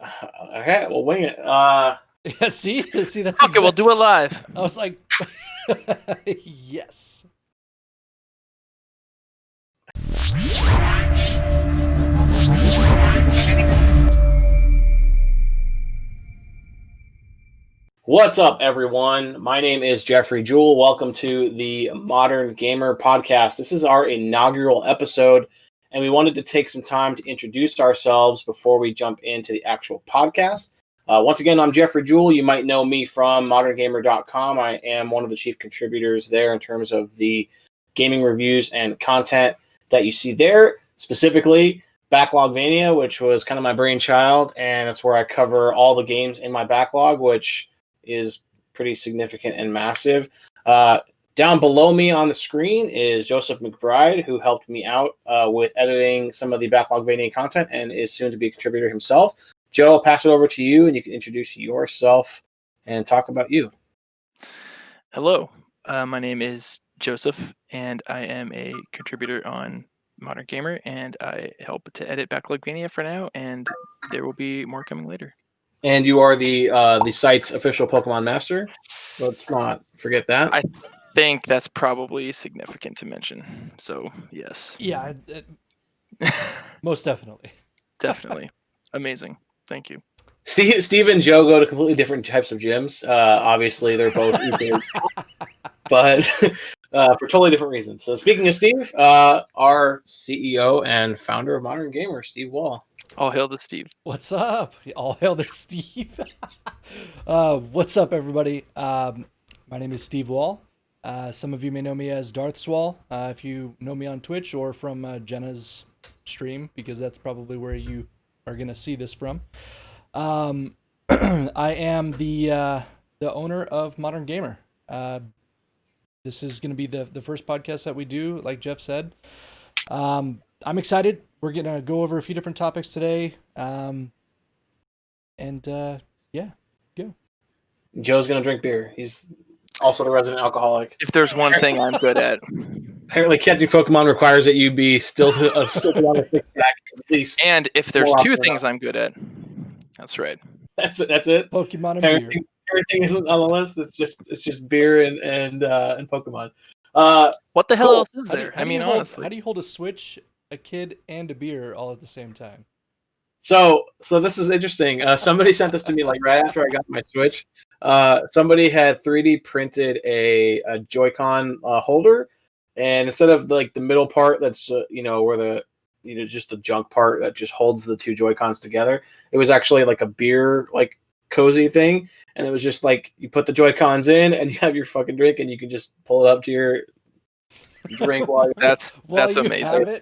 Okay, we'll wing it. Yeah, see, that's Okay, we'll do it live. I was like, yes. What's up, everyone? My name is Jeffrey Jewell. Welcome to the Modern Gamer podcast. This is our inaugural episode, and we wanted to take some time to introduce ourselves before we jump into the actual podcast. Once again, I'm Jeffrey Jewell. You might know me from ModernGamer.com. I am one of the chief contributors there in terms of the gaming reviews and content that you see there, specifically Backlogvania, which was kind of my brainchild, and that's where I cover all the games in my backlog, which is pretty significant and massive. Down below me on the screen is Joseph McBride, who helped me out with editing some of the Backlogvania content and is soon to be a contributor himself. Joe, I'll pass it over to you, and you can introduce yourself and talk about you. Hello, my name is Joseph, and I am a contributor on Modern Gamer, and I help to edit Backlogvania for now, and there will be more coming later. And you are the site's official Pokemon master. Let's not forget that. I think that's probably significant to mention. So, yes. Yeah, most definitely. Definitely. Amazing. Thank you. Steve and Joe go to completely different types of gyms. Obviously, they're both equal, but for totally different reasons. So, speaking of Steve, our CEO and founder of Modern Gamer, Steve Wall. All hail to Steve. What's up? All hail to Steve. What's up, everybody? My name is Steve Wall. Some of you may know me as Darth Swall. If you know me on Twitch or from Jenna's stream, because that's probably where you are going to see this from. I am the owner of Modern Gamer. This is going to be the first podcast that we do, like Jeff said. I'm excited. We're going to go over a few different topics today. Yeah, go. Joe's going to drink beer. He's also the resident alcoholic. If there's one thing I'm good at. Apparently, catching Pokemon requires that you be still on a six-pack at least. And if there's two things I'm good at, that's right. That's it. Pokemon and beer. Everything isn't on the list. It's just beer and Pokemon. What the hell else is there? Honestly. How do you hold a Switch, a kid, and a beer all at the same time? So this is interesting. Somebody sent this to me like right after I got my Switch. Somebody had 3D printed a Joy-Con holder, and instead of like the middle part that's where the just the junk part that just holds the two Joy-Cons together, it was actually like a beer like cozy thing, and it was just like you put the Joy-Cons in and you have your fucking drink and you can just pull it up to your drink while that's amazing.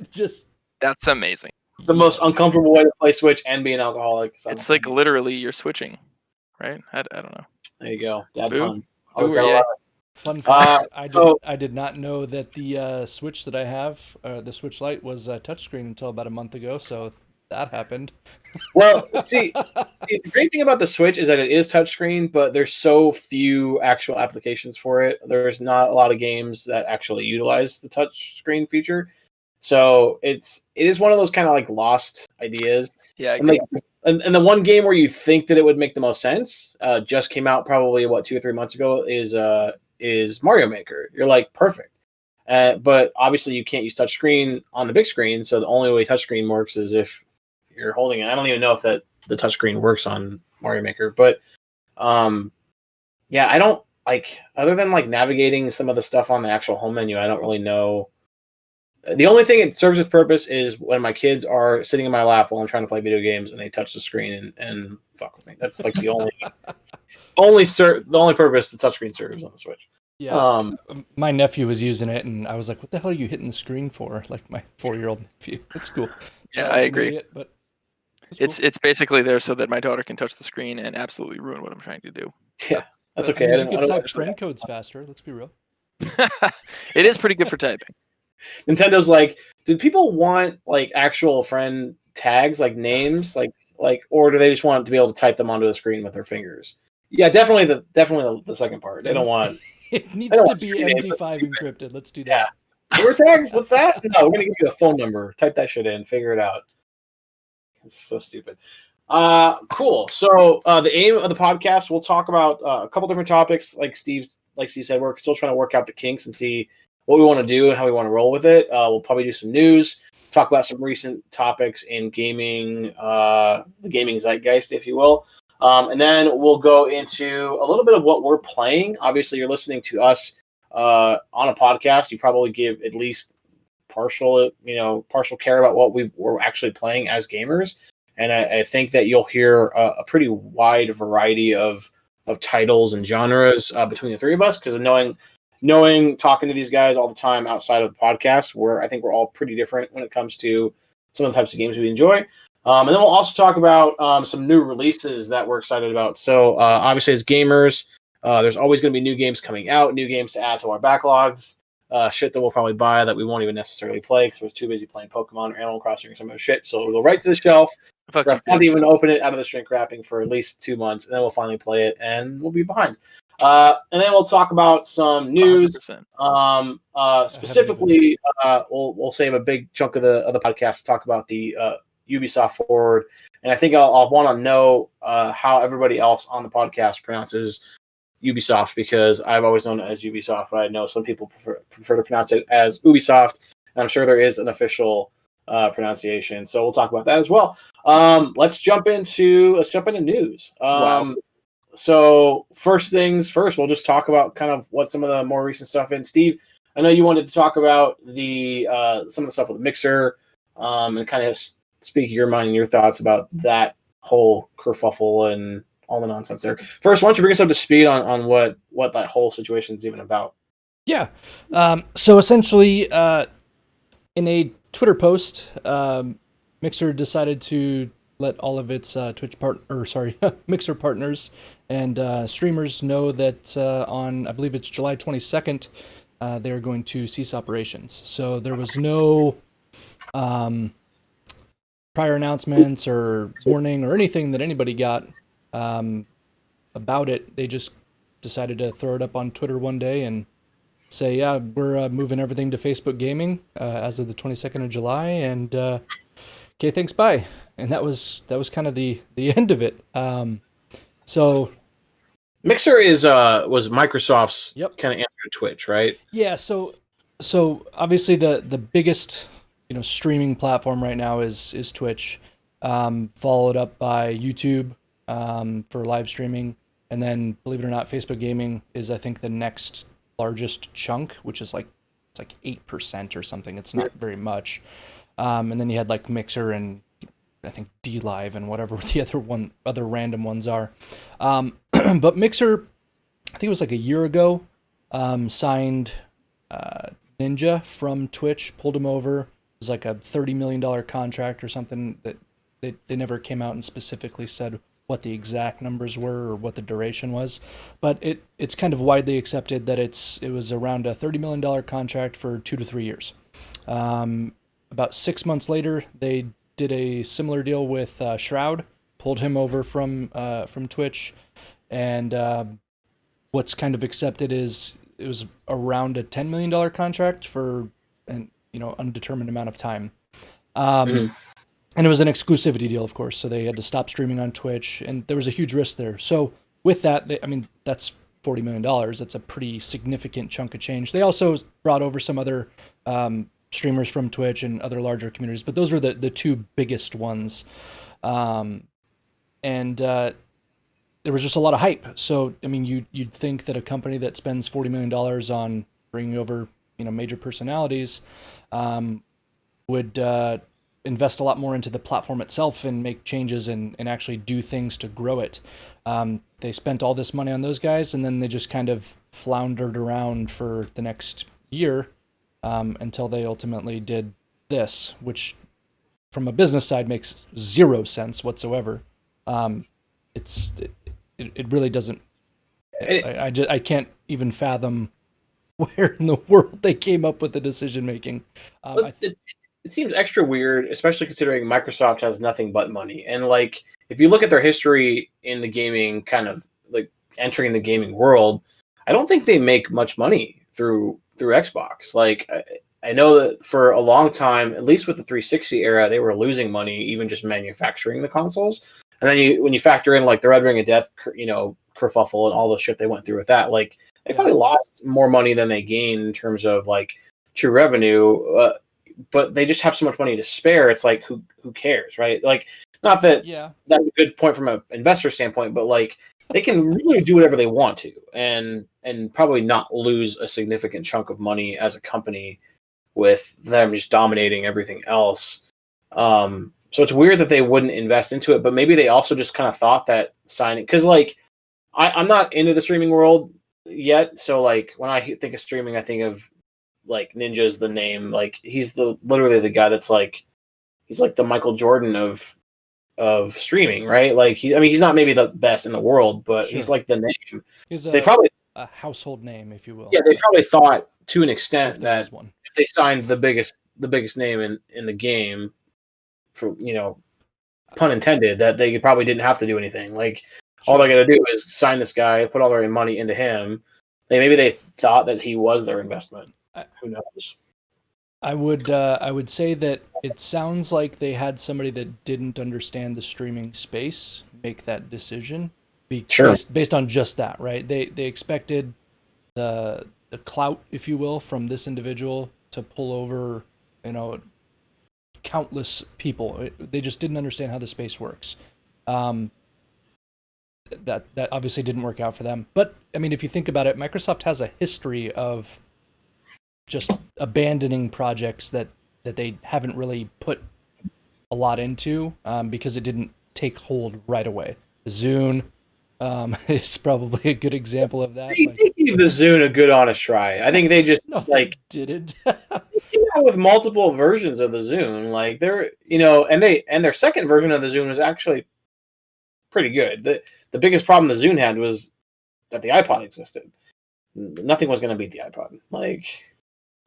That's amazing. The most uncomfortable way to play Switch and be an alcoholic. It's like literally you're switching, right? I don't know. There you go. Dad Boo. pun. Fun fact: I did not know that the Switch that I have, the Switch Lite, was touchscreen until about a month ago. So that happened. Well, see, the great thing about the Switch is that it is touchscreen, but there's so few actual applications for it. There's not a lot of games that actually utilize the touchscreen feature. So it is one of those kind of like lost ideas. Yeah, I agree. And the one game where you think that it would make the most sense just came out probably 2 or 3 months ago is Mario Maker. You're like perfect, but obviously you can't use touchscreen on the big screen. So the only way touchscreen works is if you're holding it. I don't even know if that the touchscreen works on Mario Maker, but yeah, I don't like other than like navigating some of the stuff on the actual home menu. I don't really know. The only thing it serves its purpose is when my kids are sitting in my lap while I'm trying to play video games and they touch the screen and fuck with me. That's like the only purpose the touchscreen serves on the Switch. Yeah. My nephew was using it and I was like, what the hell are you hitting the screen for? Like my 4-year-old nephew. It's cool. Yeah, I agree. But it's basically there so that my daughter can touch the screen and absolutely ruin what I'm trying to do. Yeah, that's okay. You can type friend codes faster. Let's be real. It is pretty good for typing. Nintendo's like, do people want like actual friend tags, like names, like, or do they just want to be able to type them onto a screen with their fingers? Yeah, definitely the second part. They don't want. It needs to be MD5 encrypted. Let's do that. Yeah. Word tags? What's that? No, we're gonna give you a phone number. Type that shit in. Figure it out. It's so stupid. Cool. So the aim of the podcast, we'll talk about a couple different topics. Like Steve said, we're still trying to work out the kinks and see what we want to do and how we want to roll with it. We'll probably do some news, talk about some recent topics in gaming, the gaming zeitgeist, if you will. And then we'll go into a little bit of what we're playing. Obviously, you're listening to us on a podcast. You probably give at least partial care about what we're actually playing as gamers. And I think that you'll hear a pretty wide variety of titles and genres between the three of us, because knowing talking to these guys all the time outside of the podcast, I think we're all pretty different when it comes to some of the types of games we enjoy. And then we'll also talk about some new releases that we're excited about. So obviously as gamers, there's always going to be new games coming out, new games to add to our backlogs. Shit that we'll probably buy that we won't even necessarily play because we're too busy playing Pokemon or Animal Crossing or some other shit. So we'll go right to the shelf. For us not even open it out of the shrink wrapping for at least 2 months, and then we'll finally play it, and we'll be behind. And then we'll talk about some news. Specifically, we'll save a big chunk of the podcast to talk about the Ubisoft Forward. And I think I'll want to know how everybody else on the podcast pronounces Ubisoft, because I've always known it as Ubisoft, but I know some people prefer to pronounce it as Ubisoft, and I'm sure there is an official pronunciation. So we'll talk about that as well. Let's jump into news. Wow. So first things first, we'll just talk about kind of what some of the more recent stuff. And Steve, I know you wanted to talk about the some of the stuff with Mixer, and kind of speak your mind and your thoughts about that whole kerfuffle and all the nonsense there. First, why don't you bring us up to speed on what that whole situation is even about? Yeah. So essentially, in a Twitter post, Mixer decided to let all of its Mixer partners and streamers know that on, I believe it's July 22nd, they're going to cease operations. So there was no prior announcements or warning or anything that anybody got about it. They just decided to throw it up on Twitter one day and say, yeah, we're moving everything to Facebook Gaming as of the 22nd of July, and okay, thanks, bye. And that was kind of the end of it. So Mixer was Microsoft's Yep. kind of answer to Twitch, right? Yeah, so obviously the biggest streaming platform right now is Twitch, followed up by YouTube for live streaming, and then believe it or not, Facebook Gaming is, I think, the next largest chunk, which is it's like 8% or something. It's not very much. And then you had like Mixer and I think D Live and whatever the other random ones are. But Mixer, I think it was like a year ago, signed Ninja from Twitch, pulled him over. It was like a $30 million contract or something that they never came out and specifically said what the exact numbers were or what the duration was, but it's kind of widely accepted that it was around a $30 million contract for 2 to 3 years. About 6 months later, they did a similar deal with Shroud, pulled him over from Twitch, and what's kind of accepted is it was around a $10 million contract for an undetermined amount of time. And it was an exclusivity deal, of course, so they had to stop streaming on Twitch, and there was a huge risk there. So with that, that's $40 million. That's a pretty significant chunk of change. They also brought over some other streamers from Twitch and other larger communities, but those were the two biggest ones. And there was just a lot of hype. So, you'd think that a company that spends $40 million on bringing over, major personalities would invest a lot more into the platform itself and make changes and actually do things to grow it. They spent all this money on those guys, and then they just kind of floundered around for the next year until they ultimately did this, which from a business side makes zero sense whatsoever. It really doesn't. I can't even fathom where in the world they came up with the decision making. It seems extra weird, especially considering Microsoft has nothing but money. And like, if you look at their history in the gaming, kind of like entering the gaming world, I don't think they make much money through Xbox. Like, I know that for a long time, at least with the 360 era, they were losing money even just manufacturing the consoles. And then when you factor in like the Red Ring of Death, kerfuffle and all the shit they went through with that, like they probably lost more money than they gained in terms of like true revenue. But they just have so much money to spare. It's like who cares, right? Like, not that that's a good point from an investor standpoint, but like they can really do whatever they want to, and probably not lose a significant chunk of money as a company with them just dominating everything else. So it's weird that they wouldn't invest into it, but maybe they also just kind of thought that signing, because like I'm not into the streaming world yet, so like when I think of streaming, I think of like Ninja's the name. Like he's literally the guy that's like he's like the Michael Jordan of streaming, right? Like he's not maybe the best in the world, but he's like the name. He's so they probably a household name, if you will. Yeah, they probably thought to an extent that if they signed the biggest name in the game, for pun intended, that they probably didn't have to do anything. Like all they got to do is sign this guy, put all their money into him. Maybe they thought that he was their investment. Who knows? I would say that it sounds like they had somebody that didn't understand the streaming space make that decision. Based on just that, right? They expected the clout, if you will, from this individual to pull over, countless people. They just didn't understand how the space works. That obviously didn't work out for them. But I mean, if you think about it, Microsoft has a history of just abandoning projects that they haven't really put a lot into because it didn't take hold right away. Zune is probably a good example of that. They gave the Zune a good honest try. I think they just didn't. They came out with multiple versions of the Zune. Like they're and their second version of the Zune was actually pretty good. The biggest problem the Zune had was that the iPod existed. Nothing was going to beat the iPod.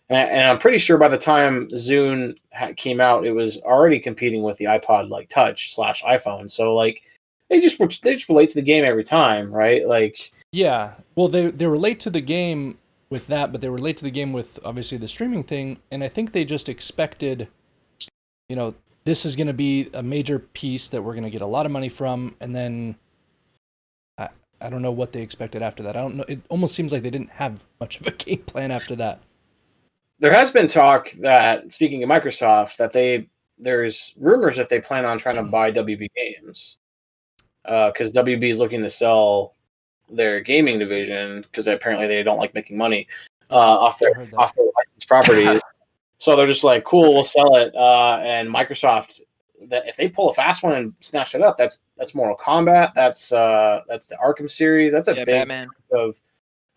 And I'm pretty sure by the time Zune came out, it was already competing with the iPod like Touch / iPhone. So like they just relate to the game every time, right? Like well they relate to the game with that, but they relate to the game with obviously the streaming thing. And I think they just expected, this is going to be a major piece that we're going to get a lot of money from, and then I don't know what they expected after that. I don't know. It almost seems like they didn't have much of a game plan after that. There has been talk that, speaking of Microsoft, that there's rumors that they plan on trying to buy WB Games because WB is looking to sell their gaming division because apparently they don't like making money off their licensed property. So they're just like, cool, we'll sell it. And Microsoft, that if they pull a fast one and snatch it up, that's Mortal Kombat, that's the Arkham series, that's a big Batman.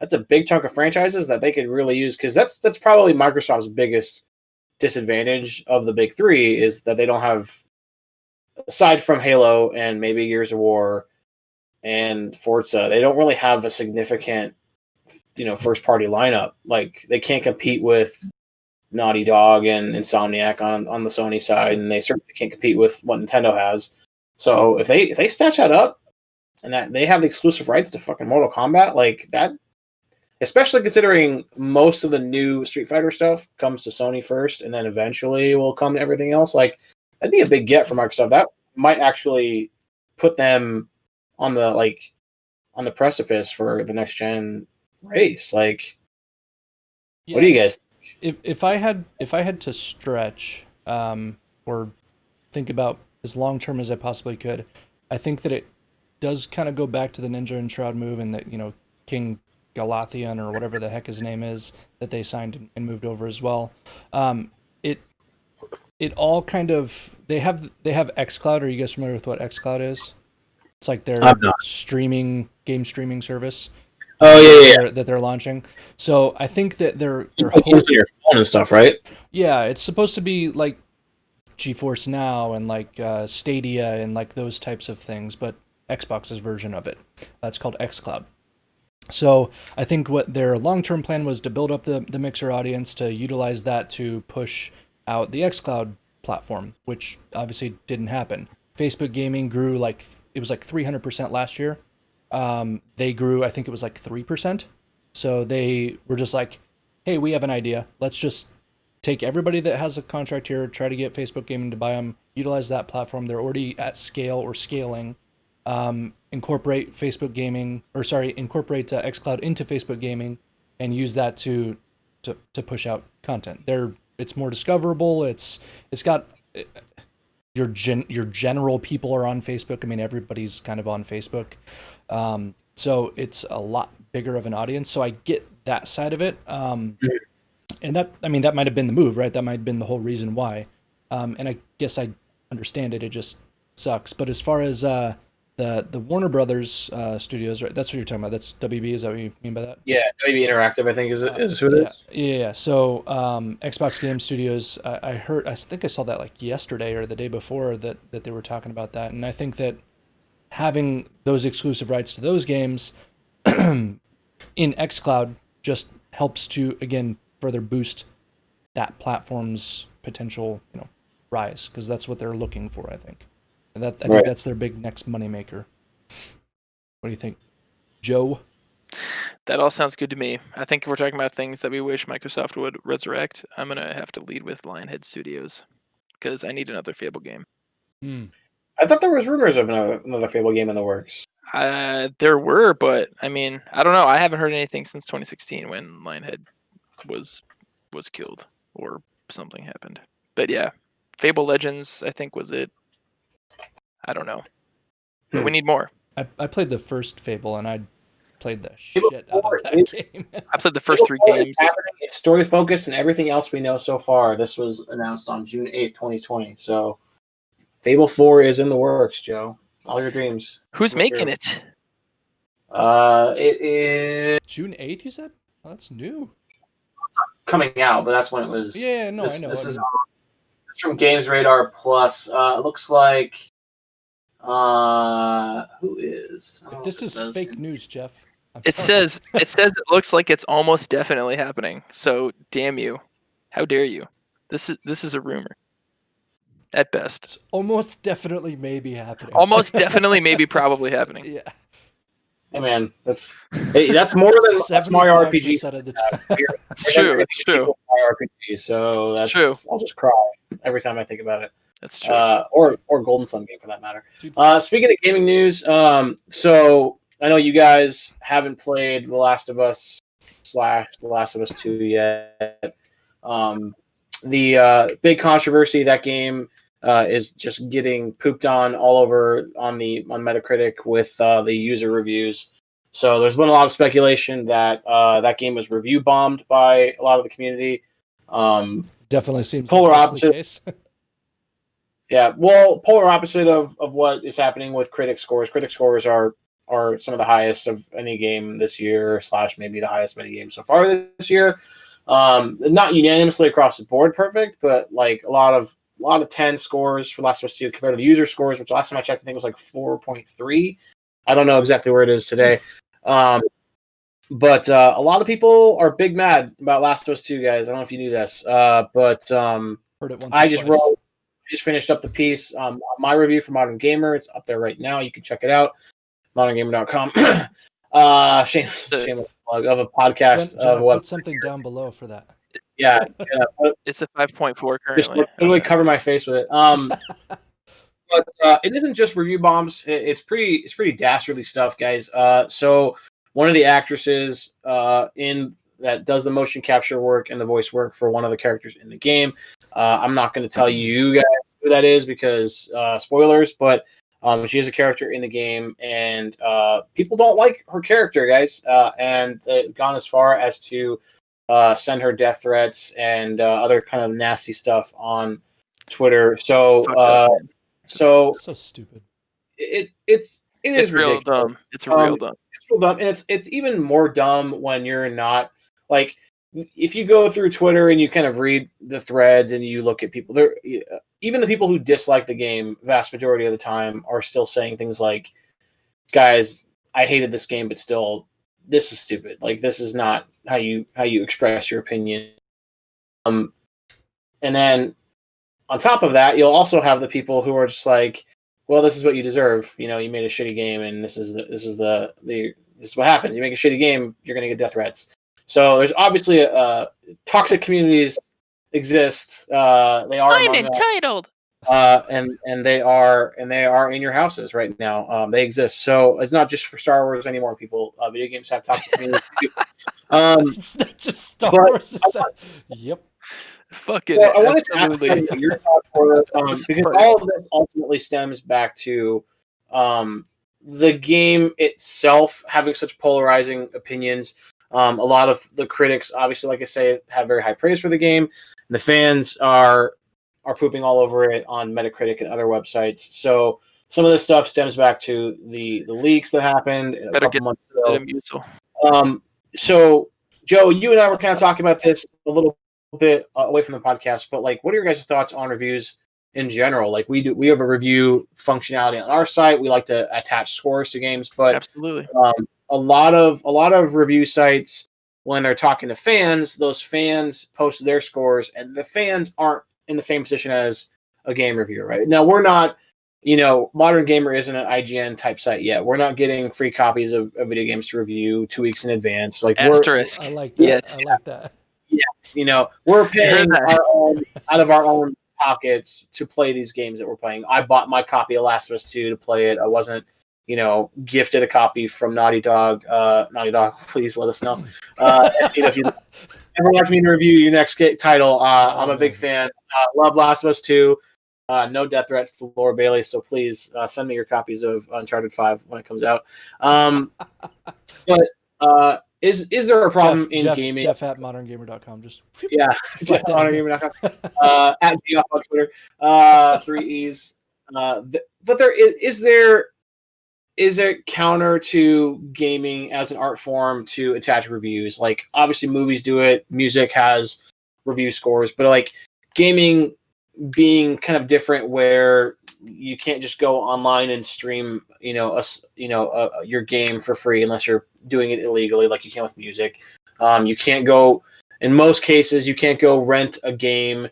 That's a big chunk of franchises that they could really use, because that's probably Microsoft's biggest disadvantage of the big three is that they don't have, aside from Halo and maybe Gears of War and Forza, they don't really have a significant first party lineup. Like they can't compete with Naughty Dog and Insomniac on the Sony side, and they certainly can't compete with what Nintendo has. So if they snatch that up and that they have the exclusive rights to fucking Mortal Kombat, like that, especially considering most of the new Street Fighter stuff comes to Sony first and then eventually will come to everything else, like that'd be a big get for Microsoft. That might actually put them on the precipice for the next gen race. Like, what do you guys think? If I had to stretch or think about as long term as I possibly could, I think that it does kind of go back to the Ninja and Shroud move, and that King Galathian or whatever the heck his name is that they signed and moved over as well. It all kind of they have xCloud. Are you guys familiar with what xCloud is? It's like their game streaming service. Oh yeah. That they're launching. So I think that they're games on your phone and stuff, right? Yeah, it's supposed to be like GeForce Now and like Stadia and like those types of things, but Xbox's version of it. That's called xCloud. So I think what their long-term plan was to build up the Mixer audience, to utilize that to push out the xCloud platform, which obviously didn't happen. Facebook gaming grew it was like 300% last year. They grew, I think it was like 3%. So they were just like, hey, we have an idea. Let's just take everybody that has a contract here, try to get Facebook gaming to buy them, utilize that platform. They're already at scale or scaling. incorporate xCloud into Facebook Gaming and use that to push out content. It's more discoverable. It's got your general people are on Facebook. I mean, everybody's kind of on Facebook. So it's a lot bigger of an audience. So I get that side of it. And that might have been the move, right? That might have been the whole reason why. And I guess I understand it. It just sucks. But as far as the Warner Brothers studios, right? That's what you're talking about. That's WB. Is that what you mean by that? Yeah, WB Interactive, I think, is who it is. Yeah. So Xbox Game Studios, I think I saw that like yesterday or the day before that they were talking about that. And I think that having those exclusive rights to those games in xCloud just helps to, again, further boost that platform's potential, rise, because that's what they're looking for, I think. And I think that's their big next moneymaker. What do you think, Joe? That all sounds good to me. I think if we're talking about things that we wish Microsoft would resurrect, I'm going to have to lead with Lionhead Studios, because I need another Fable game. I thought there was rumors of another Fable game in the works. There were, but I mean, I don't know. I haven't heard anything since 2016 when Lionhead was killed or something happened. But yeah, Fable Legends, I think, was it. I don't know. But we need more. I played the first Fable and I played the shit out of that game. I played the first 3 games. It's story focused and everything else we know so far. This was announced on June 8th, 2020. So Fable 4 is in the works, Joe. All your dreams. Who's making it? It is June 8th, you said? Oh, that's new. Coming out, but that's when it was. Yeah, no, I know. This is from Games Radar Plus. It looks like. Who is? If this is fake news, Jeff. It says it looks like it's almost definitely happening. So damn you! How dare you? This is a rumor. At best, it's almost definitely maybe happening. Almost definitely, maybe probably happening. Yeah. Hey man, that's more than Mario RPG. Of the time. It's true. It's true. Mario RPG, so that's true. I'll just cry every time I think about it. That's true. Or Golden Sun game for that matter. Speaking of gaming news, so I know you guys haven't played The Last of Us / The Last of Us 2 yet. The big controversy, that game is just getting pooped on all over on Metacritic with the user reviews. So there's been a lot of speculation that that game was review bombed by a lot of the community. Definitely seems polar like opposite. The case. Yeah, well, polar opposite of what is happening with critic scores. Critic scores are some of the highest of any game this year, / maybe the highest of any game so far this year. Not unanimously across the board perfect, but like a lot of 10 scores for Last of Us 2 compared to the user scores, which last time I checked, I think was like 4.3. I don't know exactly where it is today. But a lot of people are big mad about Last of Us 2, guys. I don't know if you knew this. But Heard it once I just finished up the piece. My review for Modern Gamer. It's up there right now. You can check it out. ModernGamer.com. Shameless plug of a podcast. John, put something down below for that. Yeah. It's a 5.4 currently. Just literally cover my face with it. But it isn't just review bombs. It's pretty dastardly stuff, guys. So one of the actresses in that does the motion capture work and the voice work for one of the characters in the game. I'm not going to tell you guys who that is because spoilers, but she is a character in the game, and people don't like her character, guys, and they've gone as far as to send her death threats and other kind of nasty stuff on Twitter. So so stupid. It's real ridiculous. Dumb. It's real dumb. It's real dumb, and it's even more dumb when you're not like. If you go through Twitter and you kind of read the threads and you look at people, there, even the people who dislike the game, vast majority of the time, are still saying things like, "Guys, I hated this game, but still, this is stupid. Like, this is not how you express your opinion." And then on top of that, you'll also have the people who are just like, "Well, this is what you deserve. You know, you made a shitty game, and this is what happens. You make a shitty game, you're going to get death threats." So there's obviously toxic communities exist. They are. I'm entitled. and they are in your houses right now. They exist, so it's not just for Star Wars anymore. People, video games have toxic communities too. It's not just Star But Wars. Yep. Fucking well, I wanted to ask absolutely. what your thoughts were, This because part- all of this ultimately stems back to the game itself having such polarizing opinions. A lot of the critics, obviously, like I say, have very high praise for the game. The fans are pooping all over it on Metacritic and other websites. So some of this stuff stems back to the leaks that happened a Better couple get months that ago. Amusal. So Joe, you and I were kind of talking about this a little bit away from the podcast, but like, what are your guys' thoughts on reviews in general? Like, we have a review functionality on our site. We like to attach scores to games, but Absolutely. a lot of review sites, when they're talking to fans, those fans post their scores, and the fans aren't in the same position as a game reviewer, right? Now, we're not, Modern Gamer isn't an IGN type site yet. We're not getting free copies of video games to review 2 weeks in advance. Like, Asterisk. I like that. Yet. I like that. we're You heard paying that. our own out of our own pockets to play these games that we're playing. I bought my copy of Last of Us 2 to play it. I wasn't, gifted a copy from Naughty Dog. Naughty Dog, please let us know. If you ever like me to review your next title, I'm a big fan. Love Last of Us 2. No death threats to Laura Bailey, so please send me your copies of Uncharted 5 when it comes out. But is there a problem in gaming? Jeff at moderngamer.com. Just Yeah, slide that in there. at Geoff on Twitter, 3 E's. But there is it counter to gaming as an art form to attach reviews? Like, obviously movies do it, music has review scores, but like gaming being kind of different, where you can't just go online and stream, your game for free unless you're doing it illegally, like you can with music. You can't go, in most cases, you can't go rent a game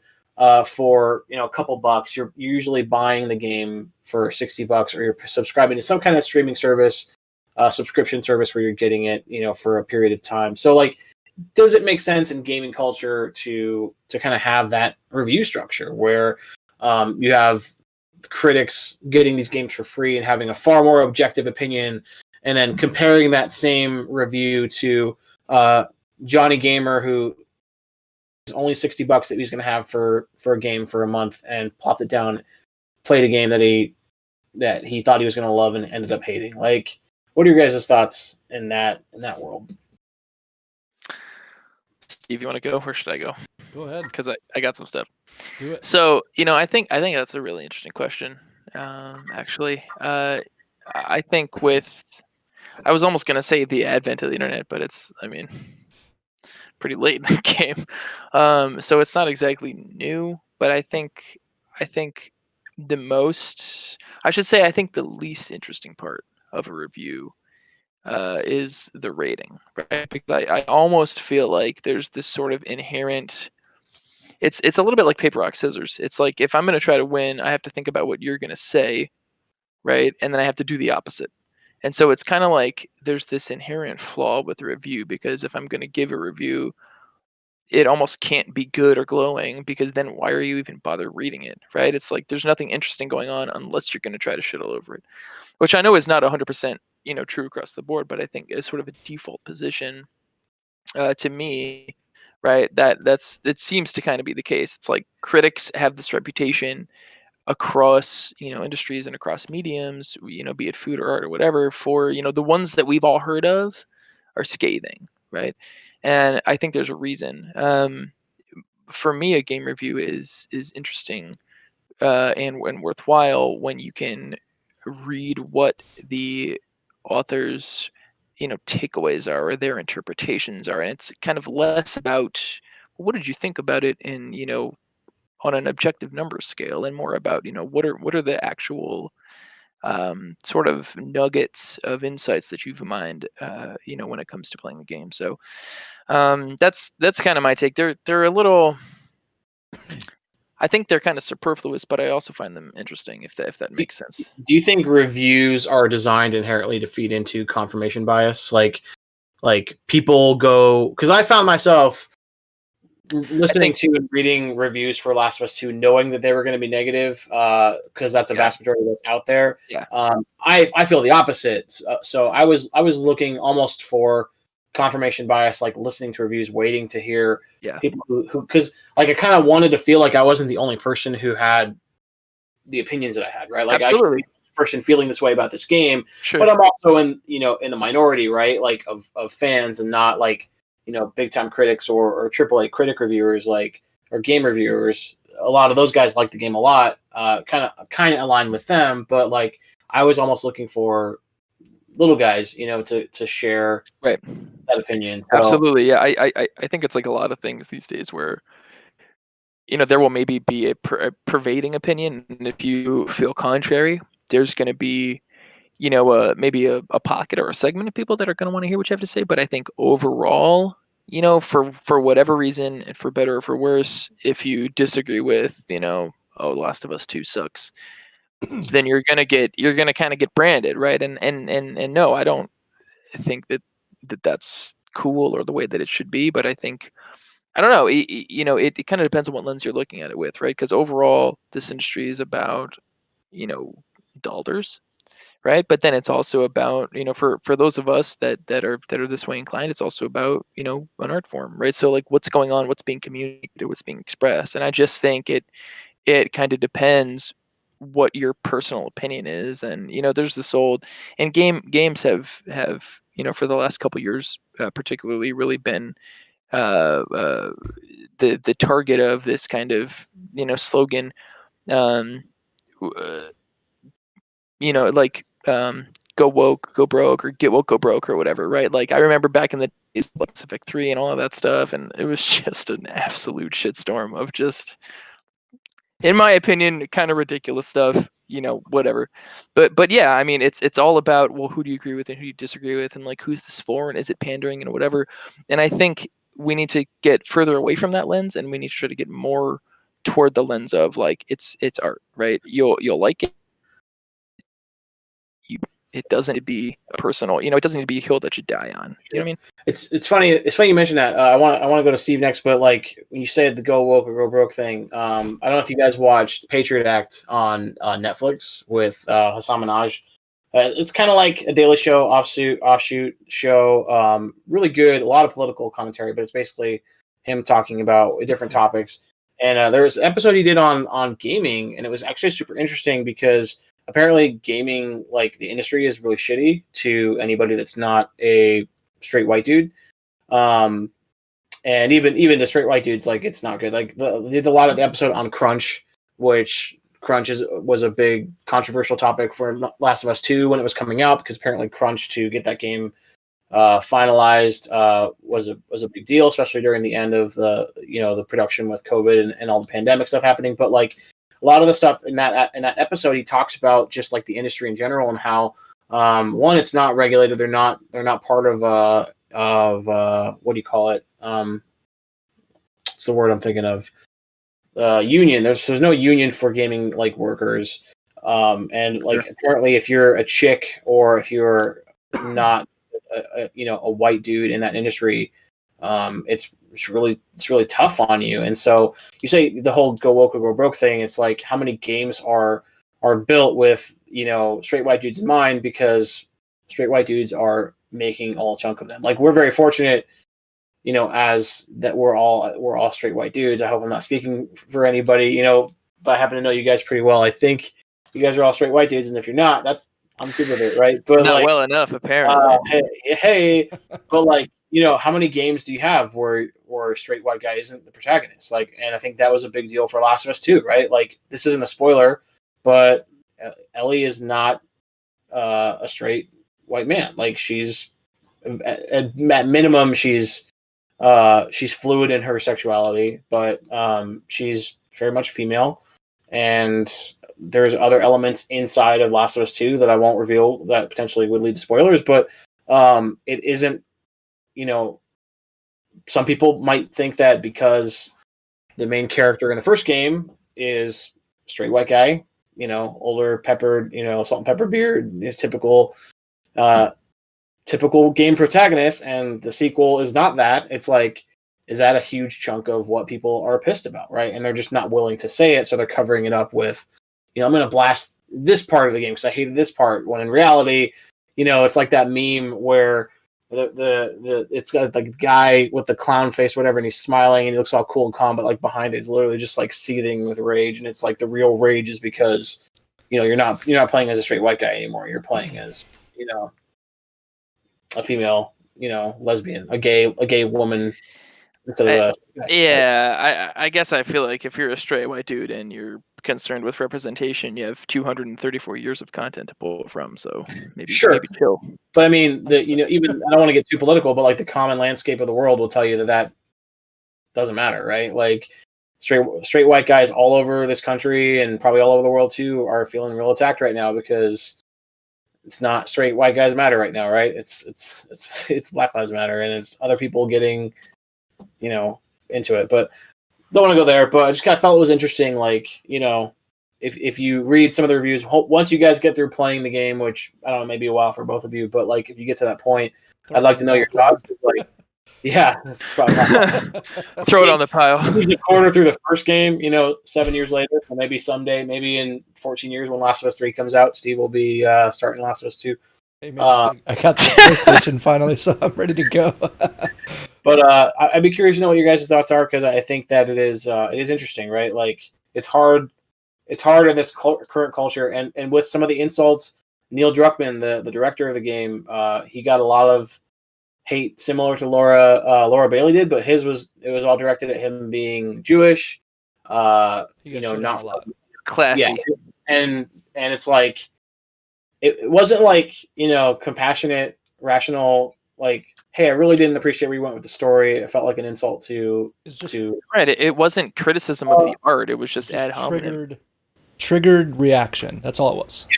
for a couple bucks. You're usually buying the game for $60, or you're subscribing to some kind of streaming service, subscription service, where you're getting it, for a period of time. So, like, does it make sense in gaming culture to kind of have that review structure where you have critics getting these games for free and having a far more objective opinion, and then comparing that same review to Johnny Gamer, who is only $60 that he's going to have for a game for a month, and plopped it down, played a game that he thought he was going to love and ended up hating? Like, what are your guys' thoughts in that world? Steve, you want to go, or should I go? Go ahead. Because I got some stuff. Do it. So, I think that's a really interesting question. Actually, I think I was almost gonna say the advent of the internet, but it's, pretty late in the game. So it's not exactly new, but I think the most, I should say, I think the least interesting part of a review is the rating, right? Because I almost feel like there's this sort of inherent. It's a little bit like paper rock scissors. It's like, if I'm going to try to win, I have to think about what you're going to say, right? And then I have to do the opposite. And so it's kind of like there's this inherent flaw with the review, because if I'm going to give a review, it almost can't be good or glowing, because then why are you even bother reading it, right? It's like there's nothing interesting going on unless you're going to try to shit all over it, which I know is not 100% true across the board, but I think is sort of a default position to me, right? It seems to kind of be the case. It's like critics have this reputation across industries and across mediums, be it food or art or whatever, for the ones that we've all heard of are scathing, right? And I think there's a reason. For me, a game review is interesting and worthwhile when you can read what the author's takeaways are, or their interpretations are, and it's kind of less about what did you think about it in on an objective number scale, and more about what are the actual sort of nuggets of insights that you've mined when it comes to playing the game. So that's kind of my take. They're a little, I think they're kind of superfluous, but I also find them interesting, if that makes sense. Do you think reviews are designed inherently to feed into confirmation bias? Like people go, because I found myself listening to and reading reviews for Last of Us 2, knowing that they were going to be negative, because that's a vast majority of what's out there. Yeah. I feel the opposite. So I was looking almost for confirmation bias, like listening to reviews, waiting to hear people who because like I kind of wanted to feel like I wasn't the only person who had the opinions that I had, right? Like Absolutely. I should be the person feeling this way about this game, Sure. but I'm also in the minority, right? Like of fans and not like big time critics or AAA critic reviewers or game reviewers. A lot of those guys like the game a lot, kind of aligned with them, but like I was almost looking for little guys, to share Right. that opinion. So, Absolutely. Yeah. I think it's like a lot of things these days where there will maybe be a pervading opinion, and if you feel contrary, there's going to be maybe a pocket or a segment of people that are going to want to hear what you have to say. But I think overall, for whatever reason, and for better or for worse, if you disagree with, oh, Last of Us 2 sucks, then you're gonna kind of get branded, right? And no, I don't think that's cool or the way that it should be. But I think I don't know. It kind of depends on what lens you're looking at it with, right? Because overall, this industry is about dollars, right? But then it's also about for those of us that are this way inclined, it's also about an art form, right? So like what's going on, what's being communicated, what's being expressed, and I just think it kind of depends what your personal opinion is. And there's this old and games have for the last couple years particularly really been the target of this kind of slogan, um, uh, like go woke, go broke, or get woke, go broke, or whatever, right? Like I remember back in the days, like Pacific 3 and all of that stuff, and it was just an absolute shitstorm of just, in my opinion, kind of ridiculous stuff. Whatever. But yeah, I mean, it's all about, well, who do you agree with and who do you disagree with, and like who's this for, and is it pandering and whatever. And I think we need to get further away from that lens, and we need to try to get more toward the lens of like it's art, right? You'll like it. It doesn't need to be a personal, it doesn't need to be a hill that you die on. You know what I mean? it's funny. It's funny you mentioned that. I want to go to Steve next, but like when you say the go woke or go broke thing, I don't know if you guys watched Patriot Act on Netflix with Hassan Minaj. It's kind of like a Daily Show offshoot show. Really good, a lot of political commentary, but it's basically him talking about different topics. And there was an episode he did on gaming, and it was actually super interesting because apparently gaming, like the industry, is really shitty to anybody that's not a straight white dude. And even the straight white dudes, like it's not good. Like they did a lot of the episode on crunch, which crunch was a big controversial topic for Last of Us 2 when it was coming out, because apparently crunch to get that game finalized was a big deal, especially during the end of the production with COVID and all the pandemic stuff happening. But like a lot of the stuff in that episode, he talks about just like the industry in general and how one, it's not regulated. They're not part of what do you call it? What's the word I'm thinking of? Union. There's no union for gaming like workers. And like apparently, if you're a chick or if you're not a white dude in that industry, it's really tough on you. And so you say the whole go woke or go broke thing. It's like how many games are built with straight white dudes in mind, because straight white dudes are making all chunk of them. Like we're very fortunate, as that we're all straight white dudes. I hope I'm not speaking for anybody, but I happen to know you guys pretty well. I think you guys are all straight white dudes, and if you're not, I'm good with it, right? But not like, well enough, apparently. Hey, but like, how many games do you have where a straight white guy isn't the protagonist? Like, and I think that was a big deal for Last of Us 2, right? Like, this isn't a spoiler, but Ellie is not a straight white man. Like, she's at minimum, she's fluid in her sexuality, but she's very much female, and there's other elements inside of Last of Us 2 that I won't reveal that potentially would lead to spoilers, but it isn't, some people might think that because the main character in the first game is a straight white guy, older, peppered, salt and pepper beard, typical game protagonist, and the sequel is not that. It's like is that a huge chunk of what people are pissed about, right? And they're just not willing to say it, so they're covering it up with, I'm going to blast this part of the game because I hated this part. When in reality, it's like that meme where it's got like the guy with the clown face, or whatever, and he's smiling and he looks all cool and calm, but like behind it is literally just like seething with rage. And it's like the real rage is because you're not playing as a straight white guy anymore. You're playing as a female, lesbian, a gay woman. I guess I feel like if you're a straight white dude and you're concerned with representation, you have 234 years of content to pull from. So maybe chill. But I mean, even I don't want to get too political, but like the common landscape of the world will tell you that doesn't matter, right? Like straight white guys all over this country and probably all over the world too are feeling real attacked right now because it's not straight white guys matter right now, right? It's Black Lives Matter, and it's other people getting into it, but don't want to go there. But I just kind of felt it was interesting, like, if you read some of the reviews, once you guys get through playing the game, which I don't know, maybe a while for both of you, but like if you get to that point, I'd like to know your thoughts. Like, yeah, that's probably throw it on the pile. The corner through the first game, 7 years later, or maybe someday, maybe in 14 years when Last of Us 3 comes out, Steve will be starting Last of Us 2. Hey man, I got the PlayStation finally, so I'm ready to go. But I'd be curious to know what your guys' thoughts are, because I think that it is interesting, right? Like it's hard in this current culture, and with some of the insults, Neil Druckmann, the director of the game, he got a lot of hate similar to Laura Bailey did, but it was all directed at him being Jewish, not classy, yeah, and it's like. It wasn't like, compassionate, rational, like, hey, I really didn't appreciate where you went with the story. It felt like an insult to... Right, it wasn't criticism of the art. It was just ad hominem. Triggered reaction. That's all it was. Yeah.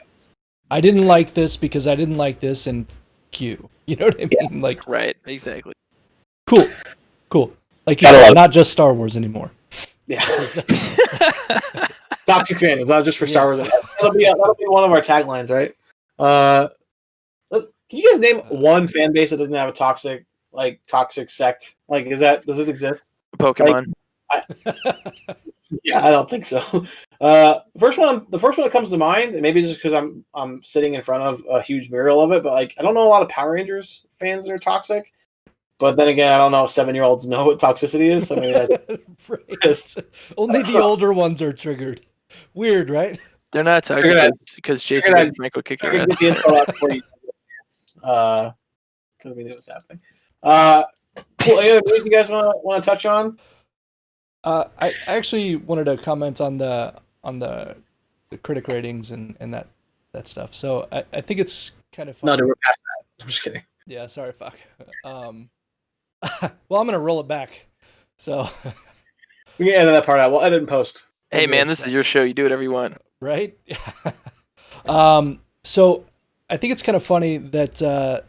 I didn't like this because I didn't like this, and you. You know what I mean? Yeah. Like, right, exactly. Cool. Like you said, not just Star Wars anymore. Yeah. Toxic fandoms, not just for Star Wars. That'll be one of our taglines, right? Can you guys name one fan base that doesn't have a toxic sect? Like, does it exist? Pokemon. Yeah, I don't think so. The first one that comes to mind, and maybe just because I'm sitting in front of a huge mural of it, but like I don't know a lot of Power Rangers fans that are toxic. But then again, I don't know if 7-year-olds know what toxicity is, so maybe that's right. Only the older ones are triggered. Weird, right? They're not toxic because Jason and Franco kicked their ass. Get the info out before you because we knew it was happening. Cool. Any other things you guys want to touch on? I actually wanted to comment on the critic ratings and that stuff. So I think it's kind of fun. No, we're past that. I'm just kidding. Yeah, sorry, fuck. Well, I'm gonna roll it back. So we can edit that part out. We'll edit and post. Hey man, this is your show. You do whatever you want. Right? So I think it's kind of funny that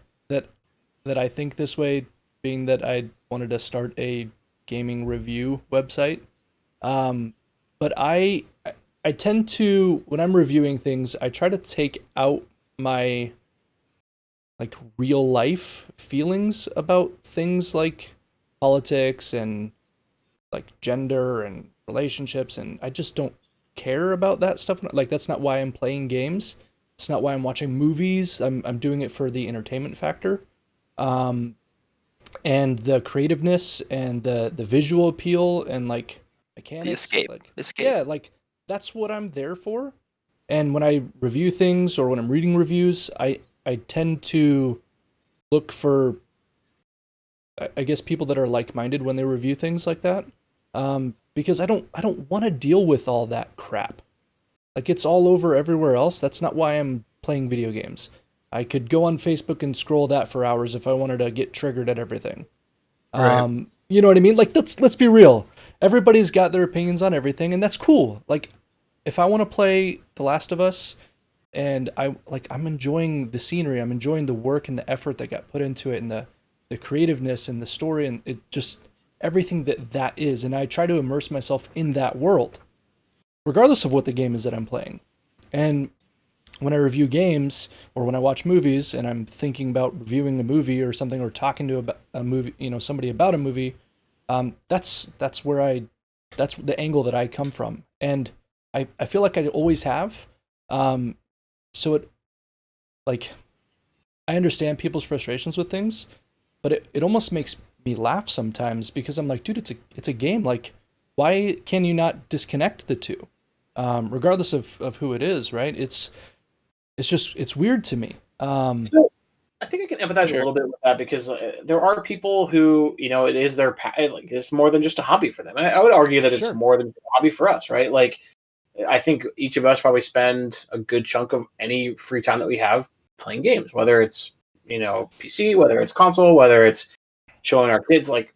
I think this way, being that I wanted to start a gaming review website. But I tend to, when I'm reviewing things, I try to take out my like real life feelings about things like politics and like gender and relationships, and I just don't care about that stuff. Like that's not why I'm playing games. It's not why I'm watching movies. I'm doing it for the entertainment factor, and the creativeness and the visual appeal and like mechanics. The escape. Yeah, like that's what I'm there for. And when I review things or when I'm reading reviews, I tend to look for, I guess, people that are like-minded when they review things like that. Because I don't want to deal with all that crap. Like it's all over everywhere else. That's not why I'm playing video games. I could go on Facebook and scroll that for hours if I wanted to get triggered at everything. Right. You know what I mean? Like let's be real. Everybody's got their opinions on everything, and that's cool. Like if I want to play The Last of Us and I'm enjoying the scenery, I'm enjoying the work and the effort that got put into it and the creativeness and the story and it just everything that is, and I try to immerse myself in that world, regardless of what the game is that I'm playing. And when I review games or when I watch movies and I'm thinking about reviewing a movie or something or talking to a movie, somebody about a movie, That's where that's the angle that I come from, and I feel like I always have. So it like I understand people's frustrations with things, but it almost makes me laugh sometimes because I'm like, dude, it's a game. Like, why can you not disconnect the two, regardless of who it is, right? It's weird to me. So I think I can empathize a little bit with that because there are people who, it is their like it's more than just a hobby for them. I would argue that it's more than a hobby for us, right? Like, I think each of us probably spend a good chunk of any free time that we have playing games, whether it's PC, whether it's console, whether it's showing our kids, like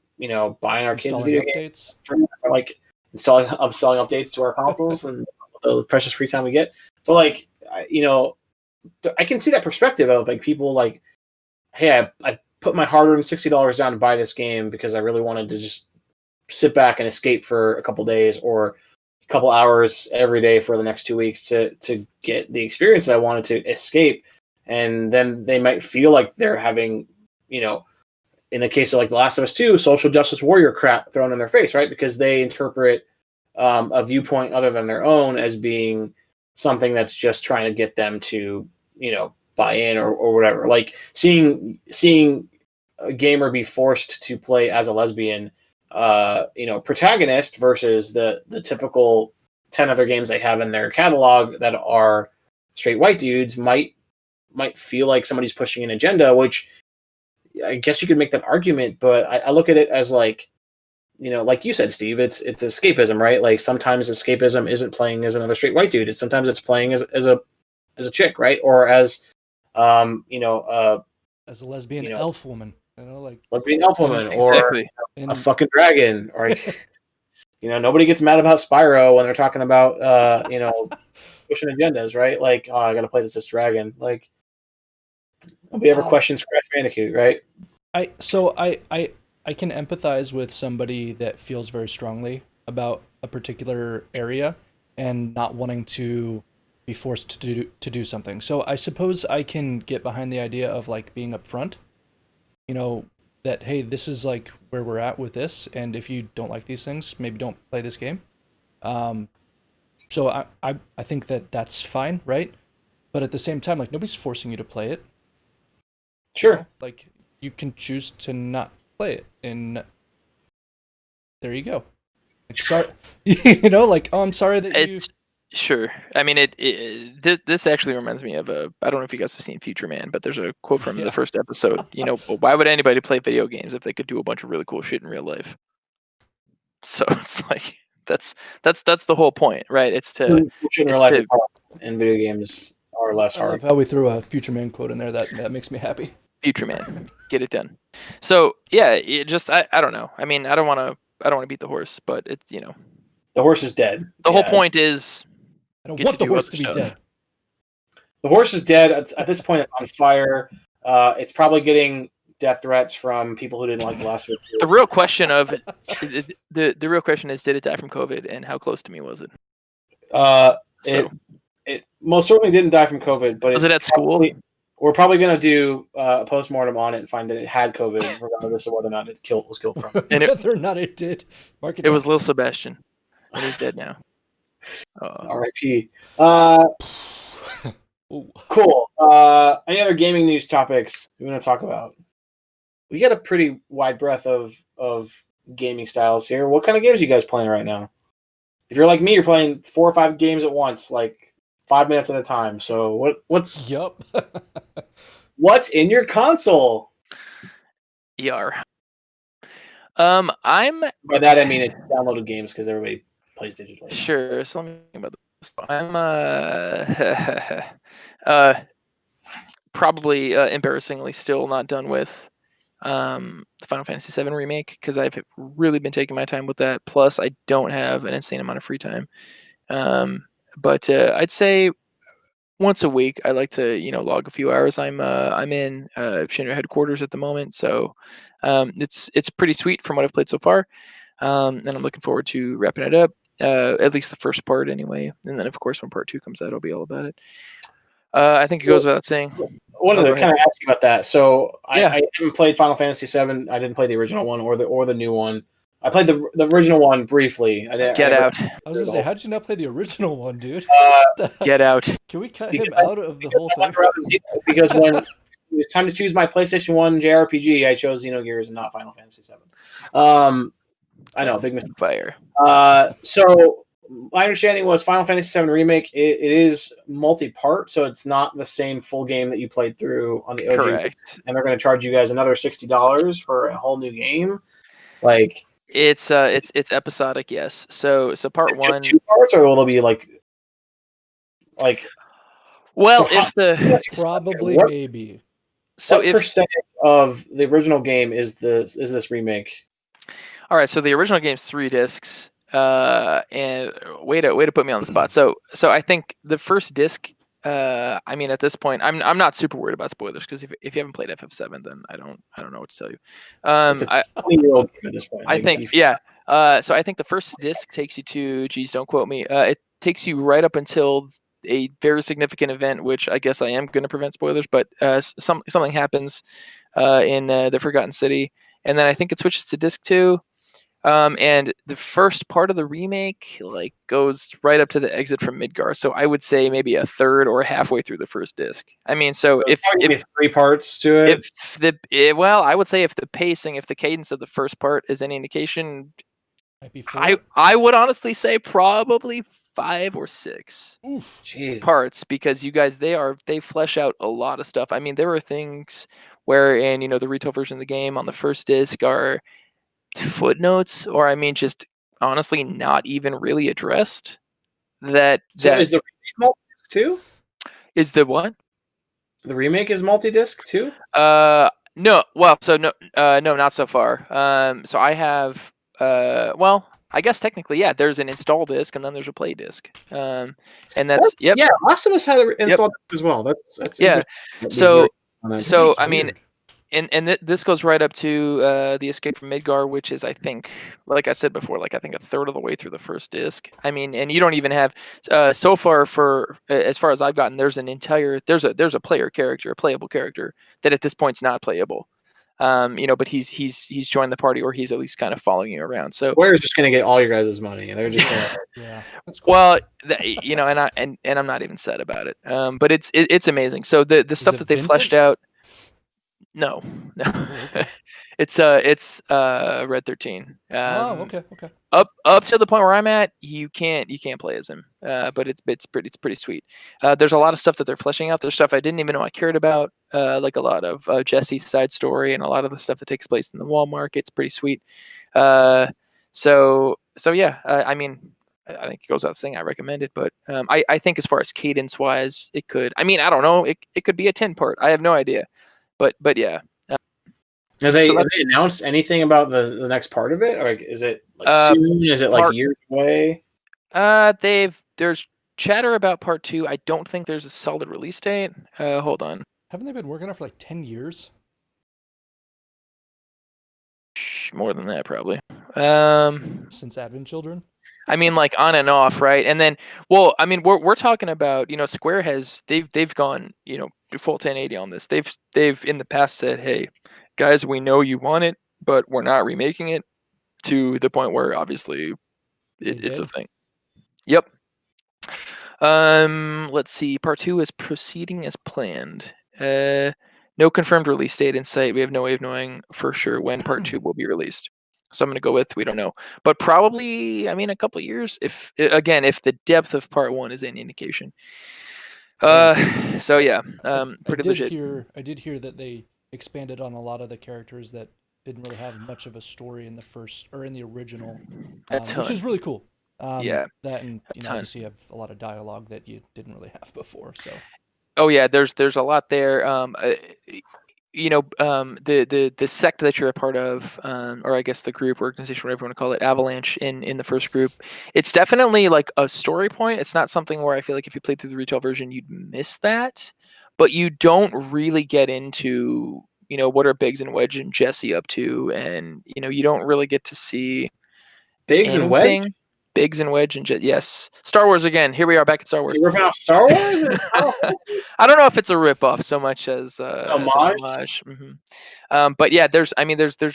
buying our kids video games, for like upselling updates to our consoles and the precious free time we get. But like, I can see that perspective of like people like, hey, I put my hard-earned $60 down to buy this game because I really wanted to just sit back and escape for a couple days or a couple hours every day for the next 2 weeks to get the experience that I wanted to escape. And then they might feel like they're having, in the case of like The Last of Us 2, social justice warrior crap thrown in their face, right? Because they interpret a viewpoint other than their own as being something that's just trying to get them to, buy in or whatever. Like seeing a gamer be forced to play as a lesbian, protagonist versus the typical 10 other games they have in their catalog that are straight white dudes might feel like somebody's pushing an agenda, which I guess you could make that argument, but I look at it as like, like you said, Steve, it's escapism, right? Like sometimes escapism isn't playing as another straight white dude. Sometimes it's playing as a chick, right? Or as as a lesbian elf woman, like lesbian elf woman, or a fucking dragon, or nobody gets mad about Spyro when they're talking about pushing agendas, right? Like, oh, I gotta play this dragon. Like, nobody ever questions Crash Bandicoot, right? I can empathize with somebody that feels very strongly about a particular area and not wanting to be forced to do something. So I suppose I can get behind the idea of like being upfront, that hey, this is like where we're at with this, and if you don't like these things, maybe don't play this game. So I think that's fine, right? But at the same time, like nobody's forcing you to play it. Sure. Like you can choose to not play it, and there you go. Like, sorry, like, oh, I'm sorry that you. Sure. I mean, this actually reminds me of I don't know if you guys have seen Future Man, but there's a quote from the first episode. Why would anybody play video games if they could do a bunch of really cool shit in real life? So it's like that's the whole point, right? It's to and video games are less hard. I love how we threw a Future Man quote in there. That makes me happy. Future Man, get it done. So yeah, it just I don't know. I mean, I don't want to beat the horse, but it's the horse is dead. The whole point is. I don't want the horse to be dead. The horse is dead. At this point, it's on fire. It's probably getting death threats from people who didn't like the last video. The real question the real question is, did it die from COVID, and how close to me was it? It most certainly didn't die from COVID, but was it at school? We're probably going to do a postmortem on it and find that it had COVID, regardless of whether or not it was killed from. And whether or not it did. It was Lil Sebastian, and he's dead now. R.I.P. Cool. Any other gaming news topics we want to talk about? We got a pretty wide breadth of gaming styles here. What kind of games are you guys playing right now? If you're like me, you're playing 4 or 5 games at once, like 5 minutes at a time. So what's what's in your console? ER. I'm by that I mean it's downloaded games because everybody plays digitally. Sure. So let me think about this. I'm probably embarrassingly still not done with the Final Fantasy VII remake because I've really been taking my time with that. Plus, I don't have an insane amount of free time. But I'd say once a week I like to log a few hours. I'm in Shinra headquarters at the moment, so it's pretty sweet from what I've played so far, and I'm looking forward to wrapping it up. At least the first part anyway, and then of course when part 2 comes out, I'll be all about it. I think it goes without saying. I wanted to kind of ask you about that. So I haven't played Final Fantasy VII. I didn't play the original one or the new one. I played the original one briefly. Get out. I was gonna say, how'd you not play the original one, dude? Get out. Can we cut him out of the whole thing? Because when it was time to choose my PlayStation 1 JRPG, I chose Xenogears and not Final Fantasy 7. I know, big mistake. Fire. So my understanding was Final Fantasy 7 Remake, it is multi-part, so it's not the same full game that you played through on the OG. Correct. And they're going to charge you guys another $60 for a whole new game. Like, it's episodic, yes. So part one. 2 parts, or will there be like? Well, so if the Probably what, maybe. so what if percentage of the original game is this remake? all right, so the original game's 3 discs. And way to put me on the spot. So I think the first disc. I mean, at this point, I'm not super worried about spoilers because if you haven't played FF7, then I don't know what to tell you. It's a 20-year-old game at this point. I think yeah. So I think the first disc takes you to, geez, don't quote me. It takes you right up until a very significant event, which I guess I am going to prevent spoilers, but something happens in the Forgotten City, and then I think it switches to disc 2. And the first part of the remake like goes right up to the exit from Midgar. So I would say maybe a third or halfway through the first disc. I mean, so if 3 parts to it, I would say if the pacing, if the cadence of the first part is any indication, Might be 4. I would honestly say probably 5 or 6 Oof. jeez. parts, because you guys they flesh out a lot of stuff. I mean, there are things where in the retail version of the game on the first disc are footnotes, or I mean just honestly not even really addressed. So is the remake multi-disc too? Is the what? The remake is multi-disc too? No, well, so no, not so far. So I have well, I guess technically, yeah, there's an install disc and then there's a play disc. And that's yep. Yeah, Last of Us had an install disc as well. That's Yeah. interesting. So I Weird. mean, and this goes right up to the Escape from Midgar, which is, I think, like I said before, like I think a third of the way through the first disc. I mean, and you don't even have so far for as far as I've gotten, there's a player character, a playable character that at this point's not playable. But he's joined the party, or he's at least kind of following you around. So Square's just gonna get all your guys' money, and they're just gonna. Yeah. That's cool. well, and I'm not even sad about it. But it's amazing. So the stuff it that they Vincent? fleshed out. No. Oh, okay. It's Red 13. Oh, okay. Up to the point where I'm at, you can't play as him. But it's pretty sweet. There's a lot of stuff that they're fleshing out. There's stuff I didn't even know I cared about, like a lot of Jesse's side story and a lot of the stuff that takes place in the Walmart. It's pretty sweet. So yeah. I mean, I think it goes without saying I recommend it, but I think as far as cadence wise, it could. I mean, I don't know. It could be a 10 part. I have no idea. But yeah. Have they announced anything about the next part of it, or is it soon? Is it like years away? There's chatter about part 2. I don't think there's a solid release date. Hold on. Haven't they been working on it for like 10 years? More than that, probably. Since Advent Children? I mean, like on and off, right? And then, well, I mean, we're talking about, Square they've gone, full 1080 on this. They've in the past said, hey, guys, we know you want it, but we're not remaking it, to the point where obviously it's a thing. Yep. Let's see. Part 2 is proceeding as planned. No confirmed release date in sight. We have no way of knowing for sure when part 2 will be released. So I'm going to go with we don't know, but probably, I mean, a couple years. If the depth of part 1 is any indication. So yeah, pretty legit. I did hear that they expanded on a lot of the characters that didn't really have much of a story in the first or in the original, which is really cool. Yeah, that and obviously you have a lot of dialogue that you didn't really have before. So. Oh yeah, there's a lot there. The sect that you're a part of, or I guess the group, organization, whatever you want to call it, Avalanche in the first group, it's definitely like a story point. It's not something where I feel like if you played through the retail version, you'd miss that, but you don't really get into, what are Biggs and Wedge and Jesse up to, and you don't really get to see Biggs and Wedge. Biggs and Wedge and yes, Star Wars again. Here we are back at Star Wars. You're ripping off Star Wars? I don't know if it's a ripoff so much as an Homage? homage. But yeah, there's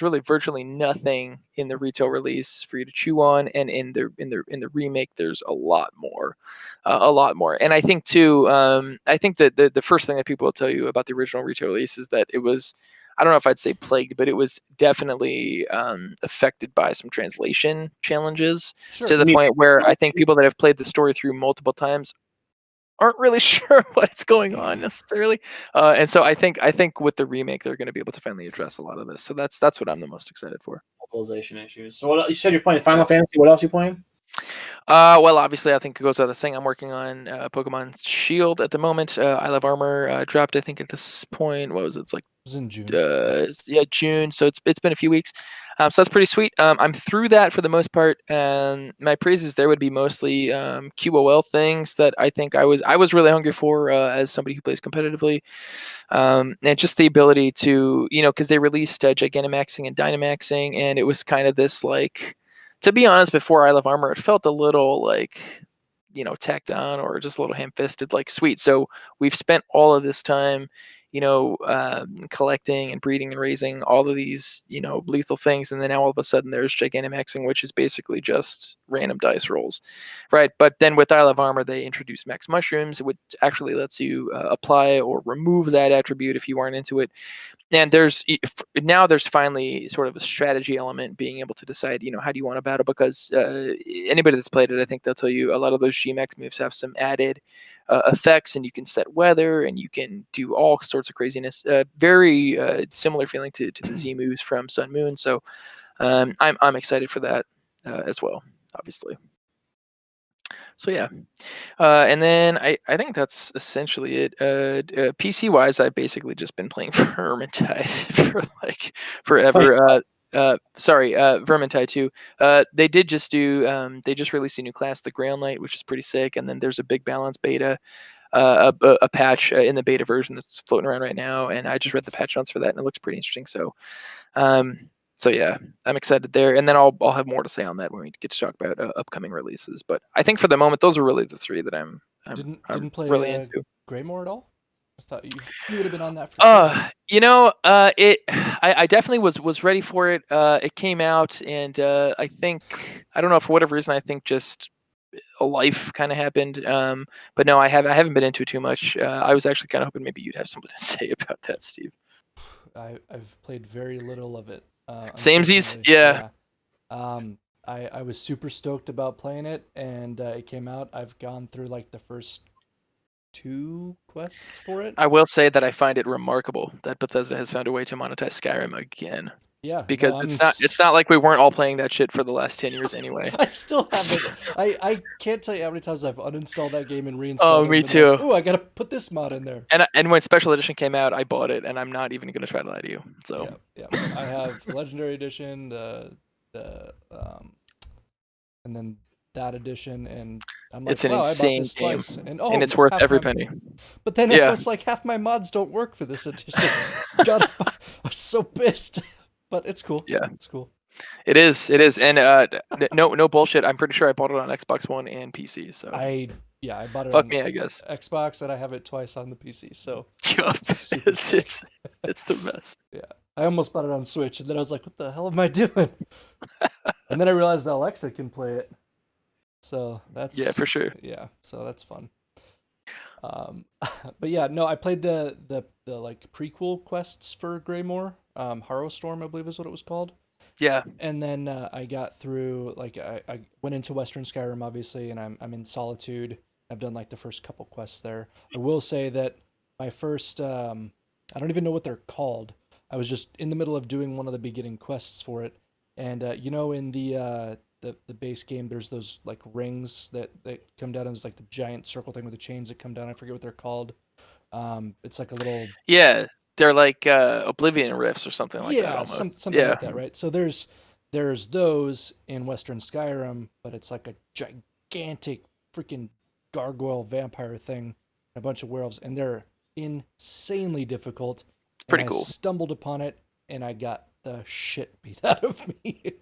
really virtually nothing in the retail release for you to chew on, and in the remake, there's a lot more, And I think too, I think that the first thing that people will tell you about the original retail release is that it was, I don't know if I'd say plagued, but it was definitely affected by some translation challenges to the point where I think people that have played the story through multiple times aren't really sure what's going on necessarily. And so I think with the remake, they're going to be able to finally address a lot of this. So that's what I'm the most excited for. Localization issues. So what you said you're playing Final Fantasy? What else are you playing? Well, obviously, I think it goes without saying. I'm working on Pokemon Shield at the moment. I Love Armor dropped, I think, at this point. What was it? It's like It was in June. yeah, June. So it's been a few weeks. So that's pretty sweet. I'm through that for the most part, and my praises there would be mostly QOL things that I think I was really hungry for as somebody who plays competitively, and just the ability to, because they released Gigantamaxing and Dynamaxing, and it was kind of this like. To be honest, before I Love Armor, it felt a little like, tacked on or just a little ham-fisted, like sweet. So we've spent all of this time, collecting and breeding and raising all of these, lethal things, and then now all of a sudden there's Gigantamaxing, which is basically just random dice rolls, right? But then with I Love Armor, they introduced Max Mushrooms, which actually lets you apply or remove that attribute if you aren't into it. And there's finally sort of a strategy element, being able to decide, how do you want to battle? Because anybody that's played it, I think they'll tell you a lot of those GMAX moves have some added effects, and you can set weather, and you can do all sorts of craziness. Very similar feeling to the Z moves from Sun Moon. So I'm excited for that as well, obviously. So yeah. And then I think that's essentially it. PC wise, I've basically just been playing Vermintide for like forever. Vermintide 2. They did just do. They just released a new class, the Grail Knight, which is pretty sick. And then there's a big balance beta, a patch in the beta version that's floating around right now. And I just read the patch notes for that, and it looks pretty interesting. So yeah, I'm excited there, and then I'll have more to say on that when we get to talk about upcoming releases. But I think for the moment, those are really the three that I'm Didn't play really into. Greymore at all? I thought you would have been on that for sure. I definitely was ready for it. It came out, and I think, I don't know, for whatever reason, I think just a life kind of happened. But no, I haven't been into it too much. I was actually kind of hoping maybe you'd have something to say about that, Steve. I've played very little of it. Samesies, yeah. I was super stoked about playing it, and it came out. I've gone through like the first 2 quests for it. I will say that I find it remarkable that Bethesda has found a way to monetize Skyrim again. Yeah, because it's not like we weren't all playing that shit for the last 10 years anyway. I still haven't. I can't tell you how many times I've uninstalled that game and reinstalled it. Oh, me too. Like, I gotta put this mod in there. And when Special Edition came out, I bought it, and I'm not even gonna try to lie to you. So yeah. I have the Legendary Edition, and then that edition, and I'm like, it's an insane game, twice, and it's worth every penny. But then I was like, half my mods don't work for this edition. God, I was so pissed. But it's cool. Yeah, it's cool. It is, and no bullshit. I'm pretty sure I bought it on Xbox One and PC. So I bought it. Fuck me, I guess. Xbox, and I have it twice on the PC. So it's the best. Yeah, I almost bought it on Switch, and then I was like, what the hell am I doing? And then I realized Alexa can play it. So that's for sure. Yeah, so that's fun. But yeah, no, I played the like prequel quests for Greymore. Harrowstorm, I believe is what it was called. Yeah. And then I got through, like, I went into Western Skyrim, obviously, and I'm in Solitude. I've done like the first couple quests there. I will say that my first, I don't even know what they're called. I was just in the middle of doing one of the beginning quests for it, and in the base game, there's those like rings that come down, and it's like the giant circle thing with the chains that come down. I forget what they're called. It's like a little They're like Oblivion Rifts or something like that. Almost. Something like that, right? So there's those in Western Skyrim, but it's like a gigantic freaking gargoyle vampire thing, a bunch of werewolves, and they're insanely difficult. It's pretty cool. I stumbled upon it, and I got the shit beat out of me.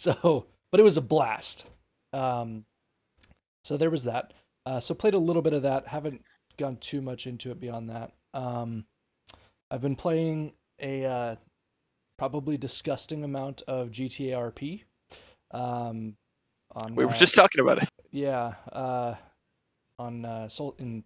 But it was a blast. So there was that. So played a little bit of that. Haven't gone too much into it beyond that. I've been playing a probably disgusting amount of GTA RP. On We were just talking about it. yeah, on in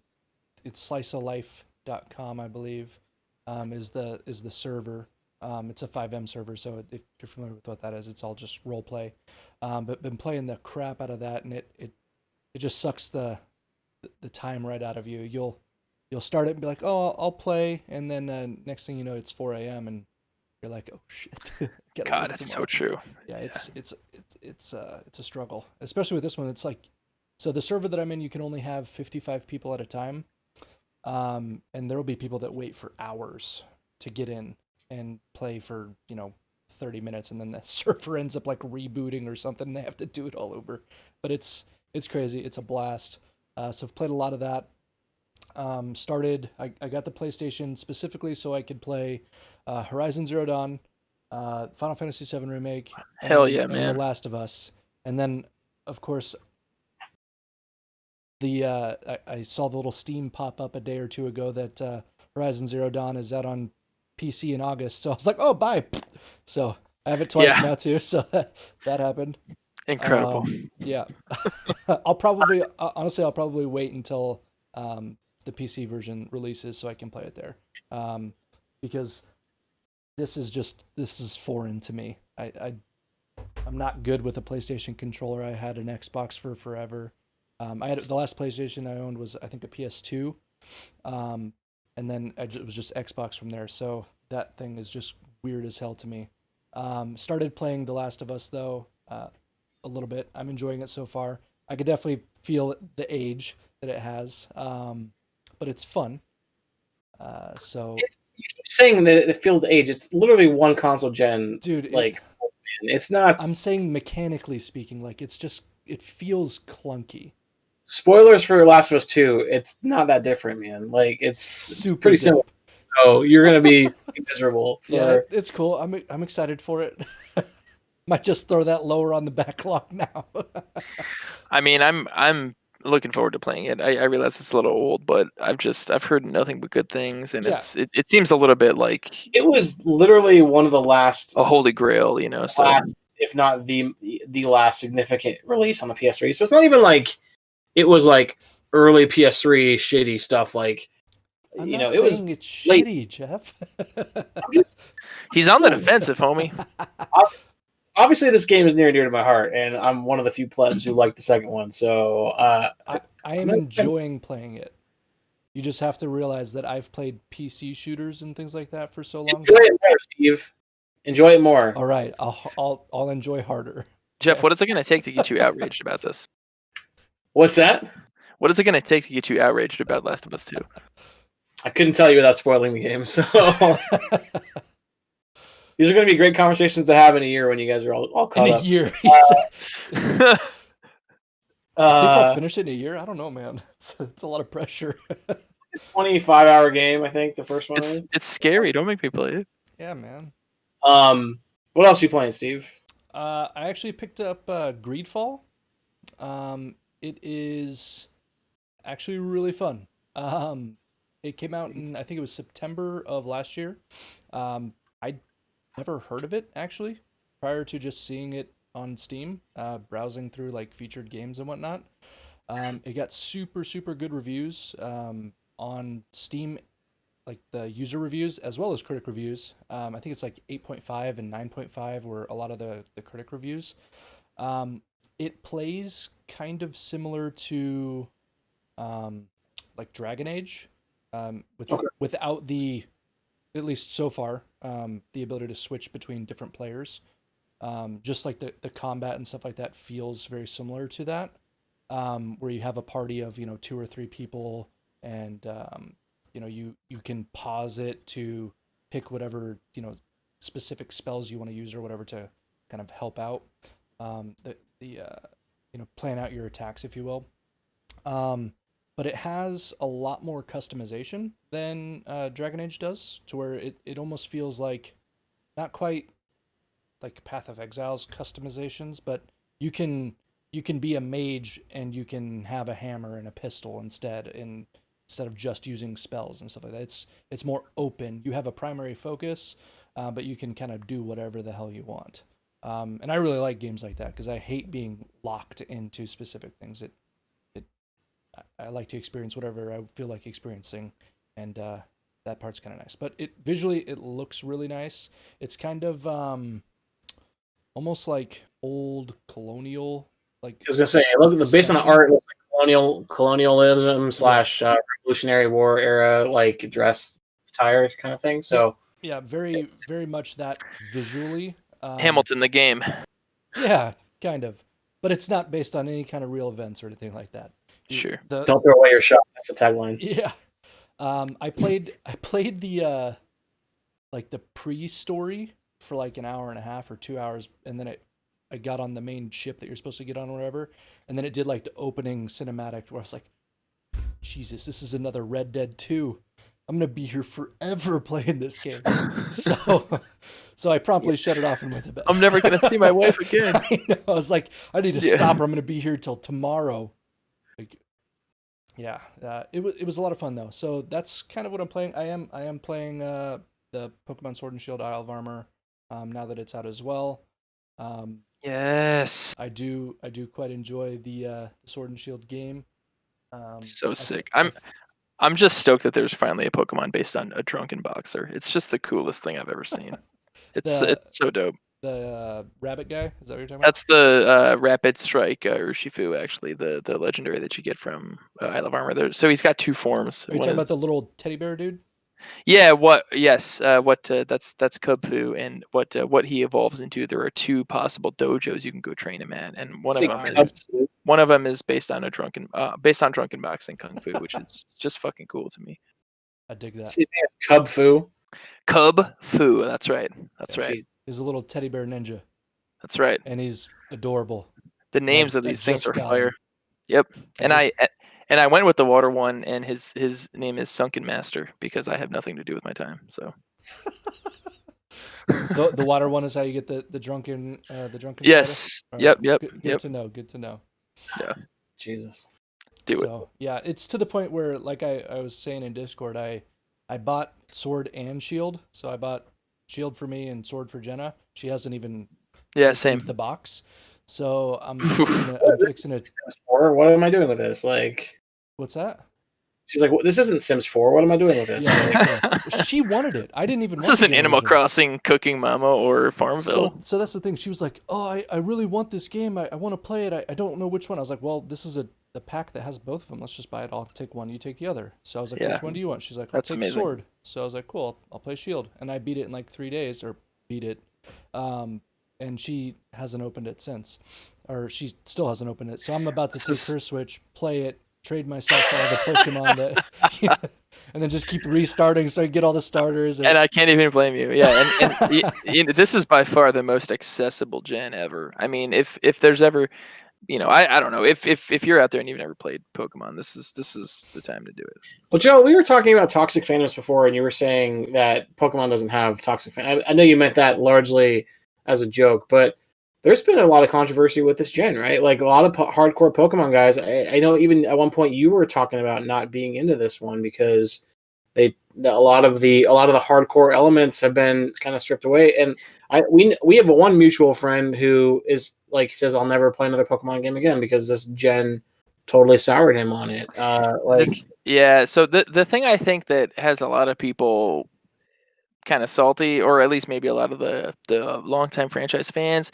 it's sliceoflife.com, I believe, is the server. It's a 5M server, so if you're familiar with what that is, it's all just role play. But been playing the crap out of that, and it just sucks the time right out of you. You'll start it and be like, oh, I'll play, and then next thing you know, it's 4 a.m. and you're like, oh shit, get God, it's so true. Yeah, it's a struggle, especially with this one. It's like, so the server that I'm in, you can only have 55 people at a time, and there will be people that wait for hours to get in and play for 30 minutes, and then the server ends up like rebooting or something, and they have to do it all over. But it's crazy. It's a blast. So I've played a lot of that. I got the PlayStation specifically so I could play Horizon Zero Dawn, Final Fantasy VII Remake, Hell yeah, and man. The Last of Us. And then, of course, I saw the little Steam pop up a day or two ago that Horizon Zero Dawn is out on PC in August. So I was like, oh, bye. So I have it twice now too. So that happened. Incredible. Yeah. I'll probably wait until the PC version releases so I can play it there. Because this is foreign to me. I'm not good with a PlayStation controller. I had an Xbox for forever. I had the last PlayStation I owned was I think a PS2, and then it was just Xbox from there. So that thing is just weird as hell to me. Started playing The Last of Us though a little bit. I'm enjoying it so far. I could definitely feel the age that it has, but it's fun. So you keep saying that it feels the age. It's literally one console gen, dude. It's not. I'm saying mechanically speaking, like it feels clunky. Spoilers for Last of Us 2. It's not that different, man. Like it's pretty similar. So you're gonna be miserable. Yeah, it's cool. I'm excited for it. Might just throw that lower on the backlog now. I mean, I'm looking forward to playing it. I realize it's a little old, but I've heard nothing but good things, and it seems a little bit like it was literally one of the last a holy grail, so if not the last significant release on the PS3. So it's not even like it was like early PS3 shitty stuff. Like I'm not it saying was it's shitty, Jeff. He's on the defensive, homie. Obviously, this game is near and dear to my heart, and I'm one of the few plebs who like the second one. So I am enjoying playing it. You just have to realize that I've played PC shooters and things like that for so long. Enjoy it more, Steve. Enjoy it more. All right, I'll enjoy harder. Jeff, what is it going to take to get you outraged about this? What's that? What is it going to take to get you outraged about Last of Us 2? I couldn't tell you without spoiling the game. So these are going to be great conversations to have in a year when you guys are all caught up. In a year, think I'll finish it in a year? I don't know, man. It's a lot of pressure. 25-hour game, I think the first one is. It's scary. Don't make me play it. Yeah, man. What else are you playing, Steve? I actually picked up Greedfall. It is actually really fun. It came out in, I think it was September of last year. I never heard of it actually prior to just seeing it on Steam, browsing through like featured games and whatnot. It got super good reviews on Steam, like the user reviews as well as critic reviews. I think it's like 8.5 and 9.5 were a lot of the critic reviews. It plays kind of similar to like Dragon Age, without the, at least so far, the ability to switch between different players. Just like the combat and stuff like that feels very similar to that, where you have a party of 2 or 3 people, and you can pause it to pick whatever specific spells you want to use or whatever to kind of help out plan out your attacks, if you will. But it has a lot more customization than Dragon Age does, to where it almost feels like, not quite like Path of Exile's customizations, but you can you can be a mage and you can have a hammer and a pistol instead of just using spells and stuff like that. It's more open. You have a primary focus, but you can kind of do whatever the hell you want. And I really like games like that because I hate being locked into specific things. I like to experience whatever I feel like experiencing, and that part's kind of nice. But visually it looks really nice. It's kind of almost like old colonial. Like I was gonna say, look, based on the art, it looks like colonialism slash Revolutionary War era, like dress attire kind of thing. So yeah, very very much that visually. Hamilton the game. Yeah, kind of, but it's not based on any kind of real events or anything like that. Sure. Don't throw away your shot. That's the tagline. Yeah. I played the like the pre-story for like an hour and a half or 2 hours, and then I got on the main ship that you're supposed to get on or whatever, and then it did like the opening cinematic where I was like, Jesus, this is another Red Dead 2. I'm gonna be here forever playing this game. So I promptly shut it off and went to bed. I'm never gonna see my wife again. I know. I was like, I need to stop or I'm gonna be here till tomorrow. Like, yeah, it was a lot of fun though. So that's kind of what I'm playing. I am playing the Pokemon Sword and Shield Isle of Armor now that it's out as well. Yes. I do quite enjoy the Sword and Shield game. So sick. I'm just stoked that there's finally a Pokemon based on a drunken boxer. It's just the coolest thing I've ever seen. It's so dope. The rabbit guy, is that what you're talking about? That's the Rapid Strike Urshifu, actually, the legendary that you get from Isle of Armor. So he's got two forms. Are you talking about the little teddy bear dude? Yeah. Yes. That's Kubfu, and what he evolves into. There are two possible dojos you can go train him at, and one of them is based on drunken boxing kung fu, which is just fucking cool to me. I dig that. His name is Kubfu. Kubfu. That's right. That's right. He's a little teddy bear ninja. That's right. And he's adorable. The names of these things are fire. Yep. And I went with the water one, and his name is Sunken Master because I have nothing to do with my time. So the water one is how you get the drunken yes. Yep. Good to know. Good to know. Yeah. Jesus. Do it. So yeah, it's to the point where, like I was saying in Discord, I bought sword and shield. So I bought shield for me and sword for Jenna. She hasn't even same the box. So I'm fixing it. Sims 4? What am I doing with this? Like, what's that? She's like, this isn't Sims 4. What am I doing with this? Yeah, she wanted it. I didn't even. This isn't Animal Crossing, Cooking Mama, or Farmville. So that's the thing. She was like, "Oh, I really want this game. I want to play it. I don't know which one." I was like, "Well, this is the pack that has both of them. Let's just buy it. I'll take one. You take the other." So I was like, "Which one do you want?" She's like, "I'll take sword." So I was like, "Cool. I'll play shield." And I beat it in like 3 days, or beat it. And she hasn't opened it since, or she still hasn't opened it. So I'm about to take her Switch, play it, trade myself all the Pokemon that, and then just keep restarting so I get all the starters. And I can't even blame you. Yeah, and this is by far the most accessible gen ever. I mean, if there's ever, I don't know, if you're out there and you've never played Pokemon, this is the time to do it. Well, Joe, we were talking about toxic fandoms before, and you were saying that Pokemon doesn't have toxic fandom. I know you meant that largely as a joke, but there's been a lot of controversy with this gen, right? Like a lot of hardcore Pokemon guys. I know even at one point you were talking about not being into this one because a lot of the hardcore elements have been kind of stripped away. And we have one mutual friend who is like says I'll never play another Pokemon game again because this gen totally soured him on it. So the thing I think that has a lot of people kind of salty, or at least maybe a lot of the longtime franchise fans,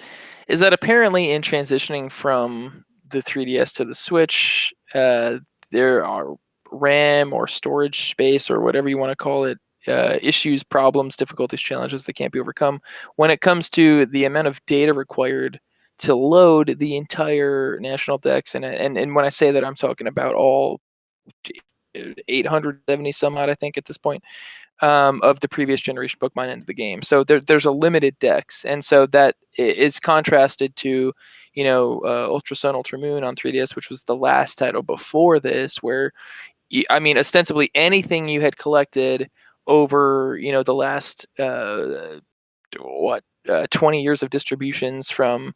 is that apparently in transitioning from the 3DS to the Switch, there are RAM or storage space or whatever you want to call it, issues, problems, difficulties, challenges that can't be overcome when it comes to the amount of data required to load the entire national dex. And when I say that, I'm talking about all 870 some odd, I think, at this point, of the previous generation Pokemon into the game. So there's a limited dex, and so that is contrasted to, Ultra Sun, Ultra Moon on 3DS, which was the last title before this, where, ostensibly anything you had collected over, the last 20 years of distributions from,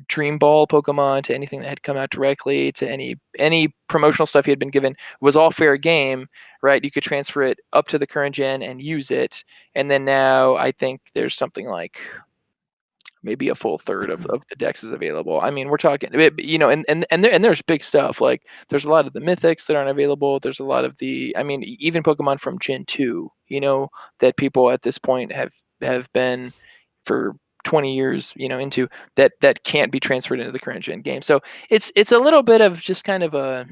Dream Ball Pokemon to anything that had come out directly to any promotional stuff he had been given was all fair game, right? You could transfer it up to the current gen and use it. And then now I think there's something like maybe a full third of the decks is available. I mean, we're talking, and there's big stuff. Like there's a lot of the mythics that aren't available. There's a lot of even Pokemon from Gen 2, that people at this point have been for 20 years, into that can't be transferred into the current gen game. So it's a little bit of just kind of a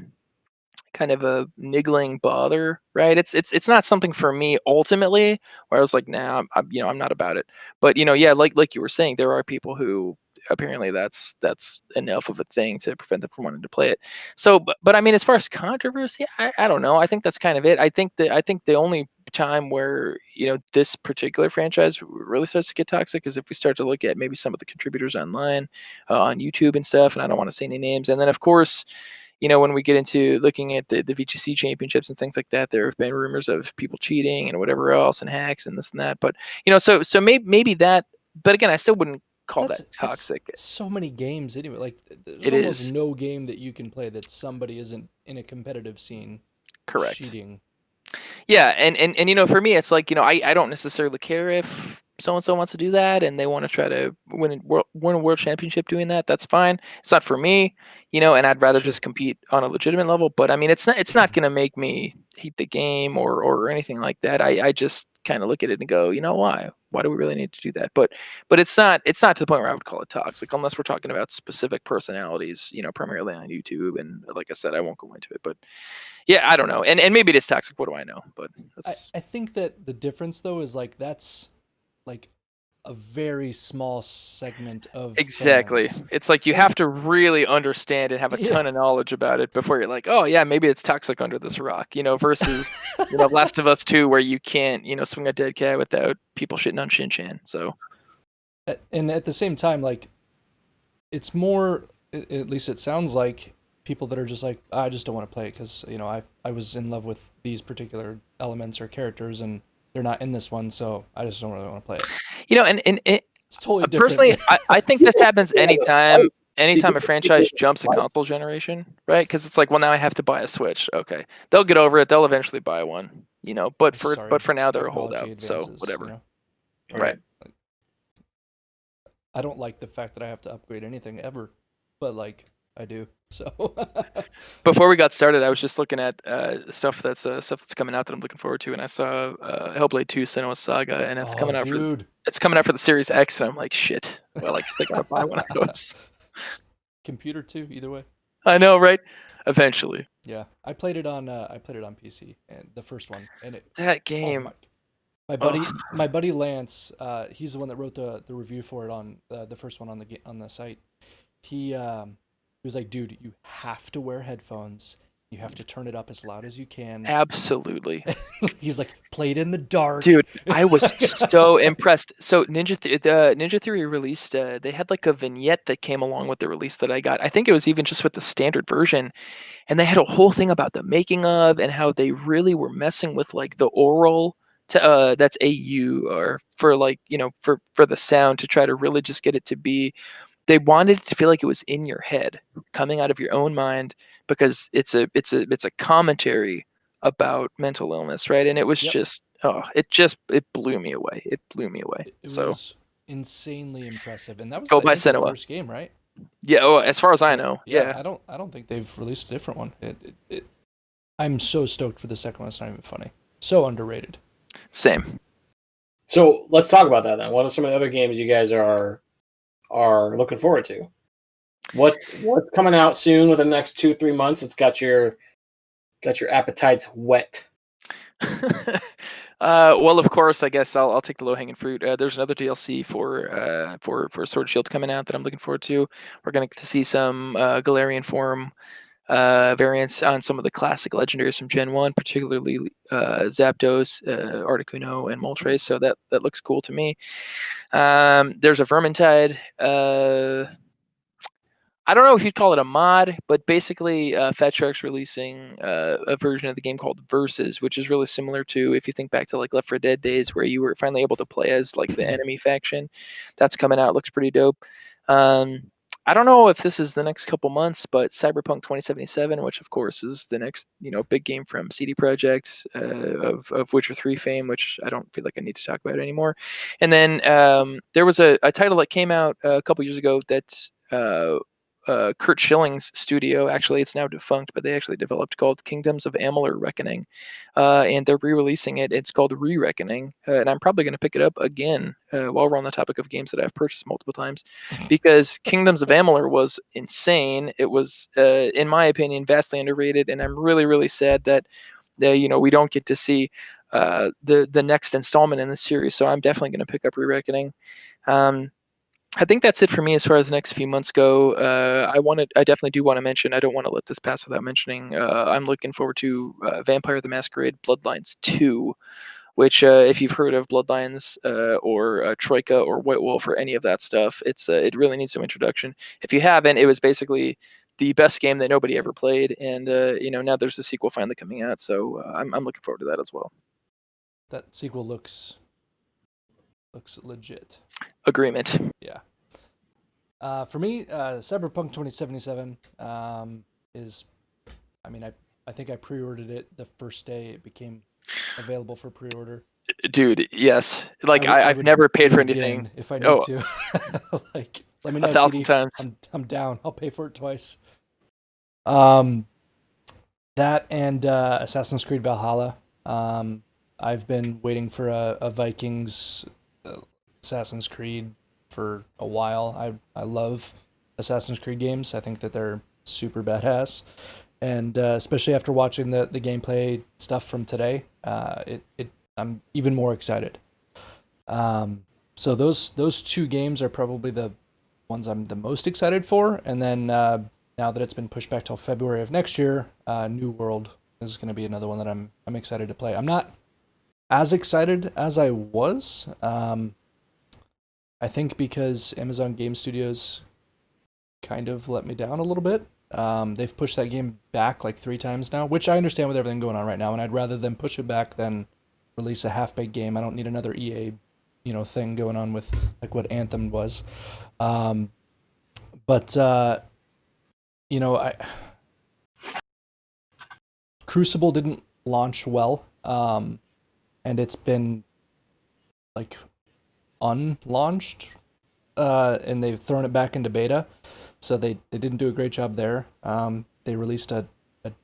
niggling bother, right? It's not something for me ultimately where I was like, nah, I'm not about it. But yeah, like you were saying, there are people who apparently that's enough of a thing to prevent them from wanting to play it. So, but I mean, as far as controversy, I don't know. I think that's kind of it. I think the only time where this particular franchise really starts to get toxic is if we start to look at maybe some of the contributors online, on YouTube and stuff. And I don't want to say any names. And then of course, when we get into looking at the VGC championships and things like that, there have been rumors of people cheating and whatever else and hacks and this and that. But so maybe that. But again, I still wouldn't call that toxic. So many games anyway. Like there's It almost is. no game that you can play that somebody isn't in a competitive scene Correct. cheating. Yeah, and for me, it's like I don't necessarily care if so and so wants to do that and they want to try to win a world championship doing that. That's fine. It's not for me, and I'd rather Sure. just compete on a legitimate level. But I mean, it's not going to make me hate the game or anything like that. I just kind of look at it and go, why do we really need to do that? But it's not to the point where I would call it toxic unless we're talking about specific personalities, primarily on YouTube. And like I said, I won't go into it, but yeah, I don't know, and maybe it is toxic. What do I know? But I think that the difference though is like that's like a very small segment of exactly. fans. It's like you have to really understand and have a ton Yeah. of knowledge about it before you're like, oh yeah, maybe it's toxic under this rock, versus Last of Us 2 where you can't swing a dead cat without people shitting on Shin-chan. So And at the same time, like it's more, at least it sounds like people that are just like, I just don't want to play it because I was in love with these particular elements or characters and they're not in this one, so I just don't really want to play it. and It's totally different. personally, I think this happens anytime a franchise people- jumps a console generation, right? Because it's like, well, now I have to buy a Switch. Okay, they'll get over it. They'll eventually buy one, But Sorry, for now, they're a technology holdout. So advances, whatever, Right. I don't like the fact that I have to upgrade anything ever, but like I do. So Before we got started, I was just looking at stuff that's coming out that I'm looking forward to, and I saw Hellblade 2: Senua's Saga, and it's coming out for the Series X, and I'm like, shit. Well, I guess I gotta buy one of those. Computer too, either way. I know, right? Eventually. Yeah, I played it on PC and the first one, and That game. My buddy Lance, he's the one that wrote the review for it on the first one on the site. He was like, dude, you have to wear headphones. You have to turn it up as loud as you can. Absolutely. He's like, played in the dark. Dude, I was so impressed. So Ninja Theory released, they had like a vignette that came along with the release that I got. I think it was even just with the standard version. And they had a whole thing about the making of and how they really were messing with like the oral to that's AU or for like, for the sound to try to really just get it to be, they wanted it to feel like it was in your head, coming out of your own mind, because it's a commentary about mental illness, right? And it was Yep. it blew me away. It blew me away. It So was insanely impressive, and that was go I by think, the Senua. first game, right? Yeah, oh, as far as I know, yeah. I don't think they've released a different one. I'm so stoked for the second one. It's not even funny. So underrated. Same. So let's talk about that then. What are some of the other games you guys are looking forward to? What's coming out soon within the next 2-3 months? It's got your appetites wet. Well, of course, I guess I'll take the low hanging fruit. There's another DLC for Sword Shield coming out that I'm looking forward to. We're going to see some Galarian form variants on some of the classic legendaries from Gen 1, particularly Zapdos, Articuno, and Moltres. So that looks cool to me. There's a Vermintide. I don't know if you'd call it a mod, but basically Fat Shark's releasing a version of the game called Versus, which is really similar to, if you think back to like Left 4 Dead days, where you were finally able to play as like the enemy faction. That's coming out. Looks pretty dope. I don't know if this is the next couple months, but Cyberpunk 2077, which of course is the next big game from CD Projekt, of Witcher 3 fame, which I don't feel like I need to talk about anymore. And then there was a title that came out a couple years ago that Kurt Schilling's studio, actually it's now defunct, but they actually developed, called Kingdoms of Amalur Reckoning, and they're re-releasing it. It's called Re-Reckoning, and I'm probably going to pick it up again while we're on the topic of games that I've purchased multiple times, because Kingdoms of Amalur was insane. It was, in my opinion, vastly underrated, and I'm really, really sad that we don't get to see the next installment in the series. So I'm definitely going to pick up Re-Reckoning. I think that's it for me as far as the next few months go. I definitely do want to mention, I don't want to let this pass without mentioning, I'm looking forward to Vampire the Masquerade Bloodlines 2, which, if you've heard of Bloodlines or Troika or White Wolf or any of that stuff, it really needs some introduction. If you haven't, it was basically the best game that nobody ever played, and now there's a sequel finally coming out, so I'm looking forward to that as well. That sequel looks legit. Agreement. Yeah. For me, Cyberpunk 2077 is, I think I pre-ordered it the first day it became available for pre-order. Dude, yes. Like I've never paid for anything if I need to. Like, let me know, 1,000 CD. times. I'm down. I'll pay for it twice. That and Assassin's Creed Valhalla. I've been waiting for a Vikings Assassin's Creed for a while. I love Assassin's Creed games. I think that they're super badass, and especially after watching the gameplay stuff from today, I'm even more excited. So those two games are probably the ones I'm the most excited for, and then now that it's been pushed back till February of next year, New World is going to be another one that I'm excited to play. I'm not as excited as I was. I think because Amazon Game Studios kind of let me down a little bit. They've pushed that game back like 3 times now, which I understand with everything going on right now, and I'd rather them push it back than release a half-baked game. I don't need another EA, thing going on with like what Anthem was. Crucible didn't launch well, and it's been like unlaunched, and they've thrown it back into beta, so they didn't do a great job there. They released a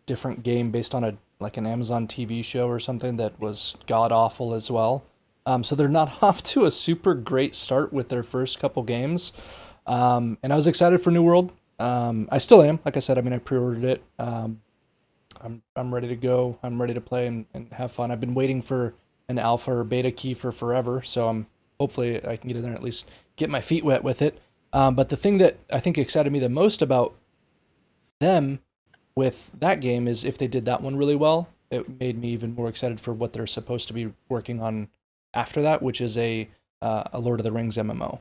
different game based on an Amazon TV show or something that was god awful as well. So they're not off to a super great start with their first couple games. And I was excited for New World. I still am. Like I said, I pre-ordered it. I'm ready to go. I'm ready to play and have fun. I've been waiting for an alpha or beta key for forever, so hopefully I can get in there and at least get my feet wet with it. But the thing that I think excited me the most about them with that game is if they did that one really well, it made me even more excited for what they're supposed to be working on after that, which is a Lord of the Rings MMO.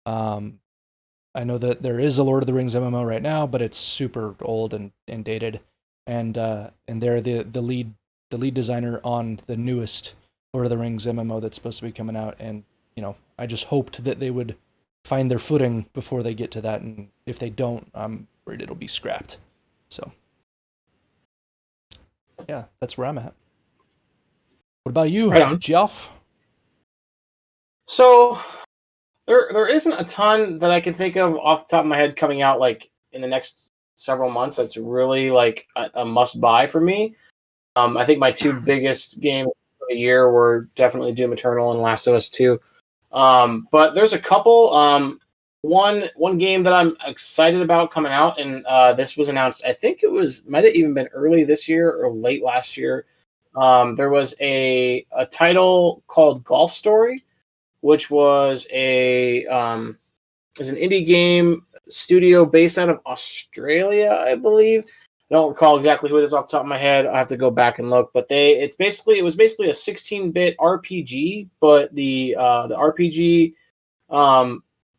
I know that there is a Lord of the Rings MMO right now, but it's super old and dated, and they're the lead designer on the newest Lord of the Rings MMO that's supposed to be coming out, and I just hoped that they would find their footing before they get to that, and if they don't, I'm worried it'll be scrapped. So yeah, that's where I'm at. What about you, Geoff? So there isn't a ton that I can think of off the top of my head coming out like in the next several months that's really like a must buy for me. I think my 2 biggest games of the year were definitely Doom Eternal and Last of Us 2. But there's a couple. One game that I'm excited about coming out, and this was announced, I think might have even been early this year or late last year. There was a title called Golf Story, which was an indie game studio based out of Australia, I believe. I don't recall exactly who it is off the top of my head. I have to go back and look. But it was basically a 16-bit RPG, but the RPG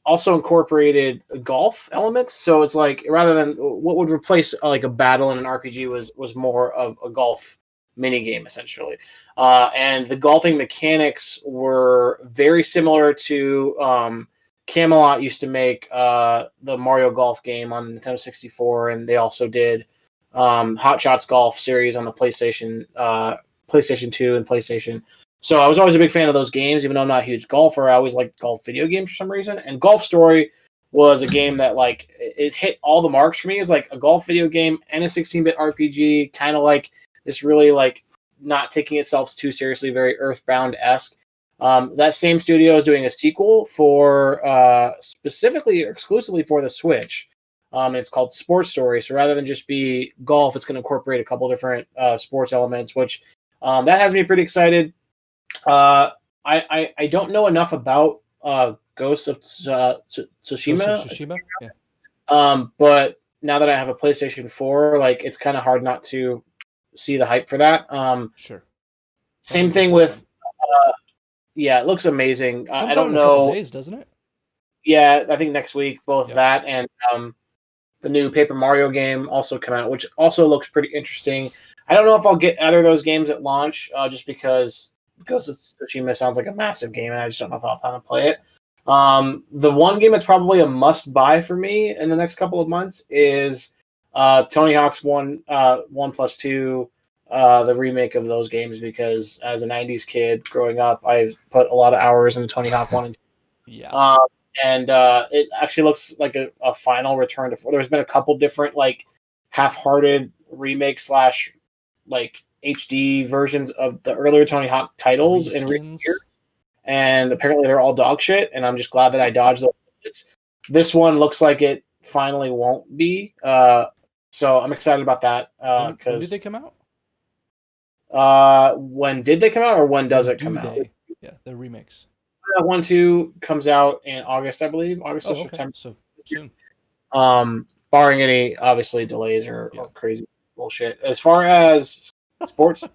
also incorporated golf elements. So it's like rather than what would replace like a battle in an RPG was more of a golf mini game essentially. And the golfing mechanics were very similar to Camelot used to make the Mario Golf game on Nintendo 64, and they also did Hot Shots Golf series on the PlayStation 2 and PlayStation. So I was always a big fan of those games, even though I'm not a huge golfer. I always liked golf video games for some reason. And Golf Story was a game that like it hit all the marks for me. It was like a golf video game and a 16-bit RPG, kind of like this really like not taking itself too seriously, very Earthbound-esque. That same studio is doing a sequel for specifically or exclusively for the Switch. It's called Sports Story. So rather than just be golf, it's going to incorporate a couple different sports elements, which that has me pretty excited. I don't know enough about Ghost of Tsushima. Yeah. But now that I have a PlayStation 4, like it's kind of hard not to see the hype for that. Sure. Same thing with yeah, it looks amazing. I don't know. Couple days, doesn't it? Yeah, I think next week, both that and the new Paper Mario game also come out, which also looks pretty interesting. I don't know if I'll get either of those games at launch, just because Ghost of Tsushima sounds like a massive game, and I just don't know if I'll have time to play it. The one game that's probably a must-buy for me in the next couple of months is Tony Hawk's 1+2, the remake of those games, because as a 90s kid growing up, I put a lot of hours into Tony Hawk 1 and 2. Yeah. And it actually looks like a final return to. There's been a couple different like half-hearted remake / like HD versions of the earlier Tony Hawk titles in recent years, and apparently they're all dog shit. And I'm just glad that I dodged those. This one looks like it finally won't be. So I'm excited about that. When did they come out? When did they come out, or when does it come out? Yeah, the remakes. 1-2 comes out in August, I believe. August or okay. September. So soon. Barring any obviously delays or crazy bullshit. As far as sports, I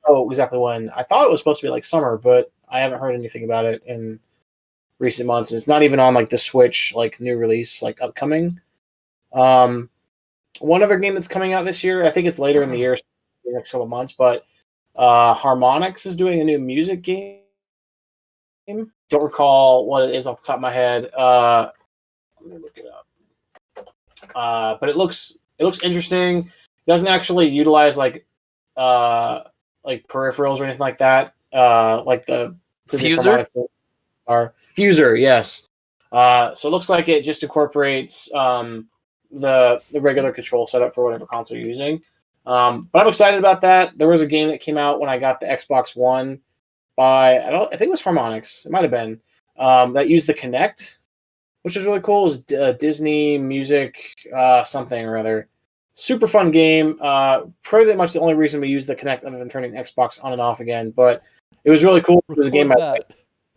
don't know exactly when. I thought it was supposed to be like summer, but I haven't heard anything about it in recent months. It's not even on like the Switch like new release like upcoming. One other game that's coming out this year, I think it's later in the year, the next couple months, but Harmonix is doing a new music game. Don't recall what it is off the top of my head. Let me look it up. But it looks interesting. It doesn't actually utilize like peripherals or anything like that. Like the Fuser? Fuser, yes. So it looks like it just incorporates the regular control setup for whatever console you're using. But I'm excited about that. There was a game that came out when I got the Xbox One by I think it was Harmonix. It might have been that used the Kinect, which is really cool. It was Disney music something or other. Super fun game. Pretty much the only reason we used the Kinect other than turning the Xbox on and off again. But it was really cool. It was a game I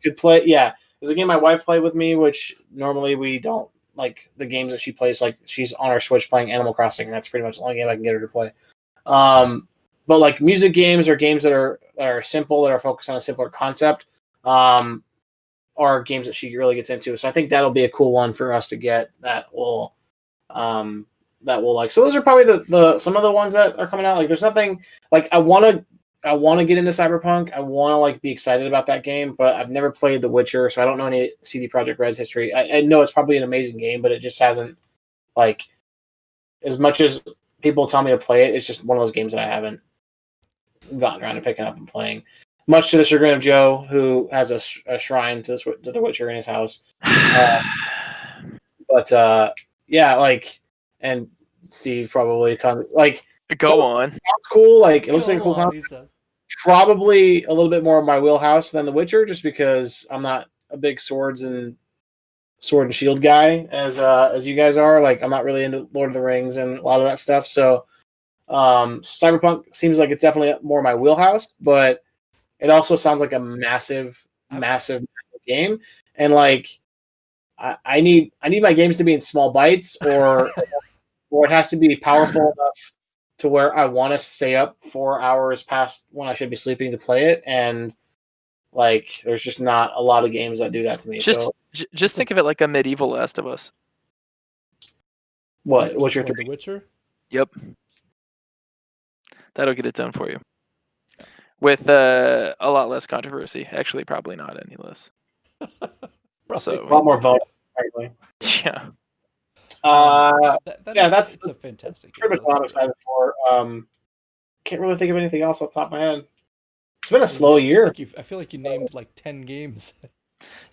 could play. Yeah, it was a game my wife played with me, which normally we don't like the games that she plays. Like she's on our Switch playing Animal Crossing, and that's pretty much the only game I can get her to play. But like music games or games that are simple, that are focused on a simpler concept, are games that she really gets into. So I think that'll be a cool one for us to get that will like. So those are probably the some of the ones that are coming out. Like there's nothing like I want to get into Cyberpunk. I want to like be excited about that game, but I've never played The Witcher, so I don't know any CD Projekt Red's history. I know it's probably an amazing game, but it just hasn't like as much as people tell me to play it. It's just one of those games that I haven't gotten around to picking up and playing. Much to the chagrin of Joe, who has a shrine to The Witcher in his house. But yeah, like, and Steve probably like. Go on. Sounds cool. Like it looks like a cool concept. Probably a little bit more of my wheelhouse than The Witcher, just because I'm not a big sword and shield guy as you guys are. Like I'm not really into Lord of the Rings and a lot of that stuff. So Cyberpunk seems like it's definitely more my wheelhouse, but it also sounds like a massive game. And like I need my games to be in small bites, or it has to be powerful enough to where I want to stay up 4 hours past when I should be sleeping to play it. And like, there's just not a lot of games that do that to me. Just think of it like a medieval Last of Us. What's your The three? Witcher? Yep. That'll get it done for you. With a lot less controversy. Actually, probably not any less. So a lot more vote. frankly. Yeah. It's a fantastic game. pretty much what I'm excited for. Can't really think of anything else off the top of my head. It's been a slow year. I feel like you named like 10 games.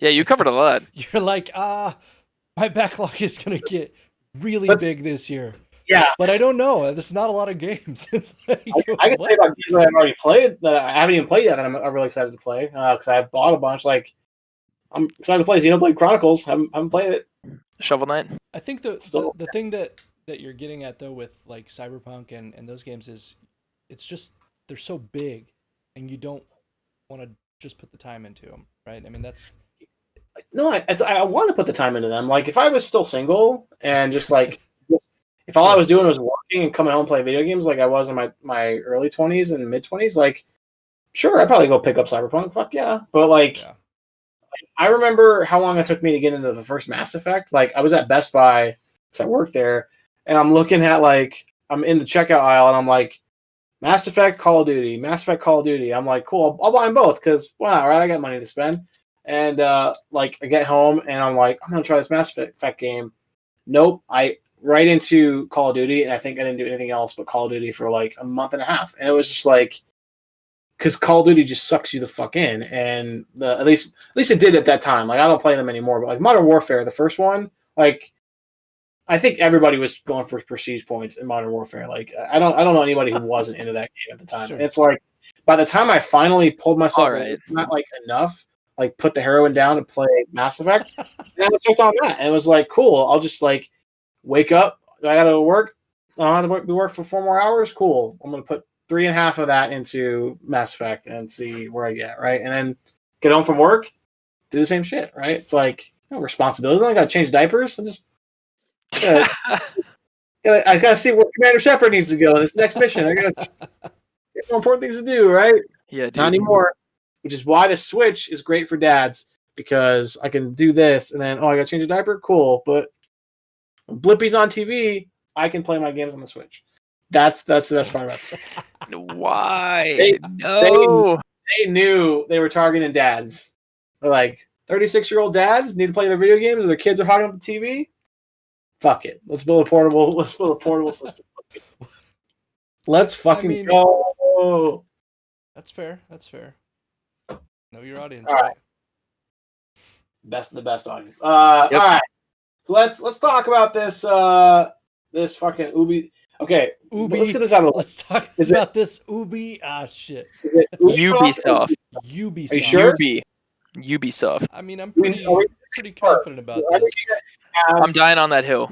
Yeah, you covered a lot. You're like, my backlog is gonna get really big this year. Yeah, but I don't know. There's not a lot of games. It's like, I can say about games that I've already played that I haven't even played yet that I'm really excited to play because I've bought a bunch. Like I'm excited to play Xenoblade Chronicles. Haven't played it. Shovel Knight. I think the thing that you're getting at though with like Cyberpunk and those games is it's just they're so big and you don't want to just put the time into them, right? I mean that's no, I want to put the time into them. Like if I was still single and just like if all I was doing was working and coming home and play video games like I was in my early 20s and mid 20s, like sure I'd probably go pick up Cyberpunk. Fuck yeah, but like. Yeah. I remember how long it took me to get into the first Mass Effect. Like I was at Best Buy because I worked there, and I'm looking at like I'm in the checkout aisle, and I'm like, Mass Effect, Call of Duty, Mass Effect, Call of Duty. I'm like, cool, I'll buy them both because why not, right? I got money to spend, and like I get home and I'm like, I'm gonna try this Mass Effect game. Nope, I right into Call of Duty, and I think I didn't do anything else but Call of Duty for like a month and a half, and it was just like. Because Call of Duty just sucks you the fuck in, and at least it did at that time. Like I don't play them anymore, but like Modern Warfare, the first one, like I think everybody was going for prestige points in Modern Warfare. Like I don't know anybody who wasn't into that game at the time. Sure. It's like by the time I finally pulled myself, not like enough, like put the heroin down to play Mass Effect, and I was hooked on that, and it was like cool. I'll just like wake up, I gotta work. I have to work for 4 more hours. Cool. I'm gonna put 3.5 of that into Mass Effect and see where I get, right? And then get home from work, do the same shit, right? It's like responsibilities. I got to change diapers. I gotta see where Commander Shepard needs to go in this next mission. I got more important things to do, right? Yeah, dude. Not anymore. Which is why the Switch is great for dads because I can do this and then I got to change a diaper. Cool, but when Blippi's on TV, I can play my games on the Switch. That's the best part about it. Why? They knew they were targeting dads. They're like 36-year-old dads need to play their video games, or their kids are hogging up the TV. Fuck it. Let's build a portable system. Let's fucking go. That's fair. Know your audience, all right? Best of the best audience. Yep. All right. So let's talk about this this fucking Ubi. Okay, let's get this out of the way. Let's talk about this Ubi. Shit. Ubisoft. Are you sure? Ubisoft. I mean, I'm pretty confident about this. I'm dying on that hill.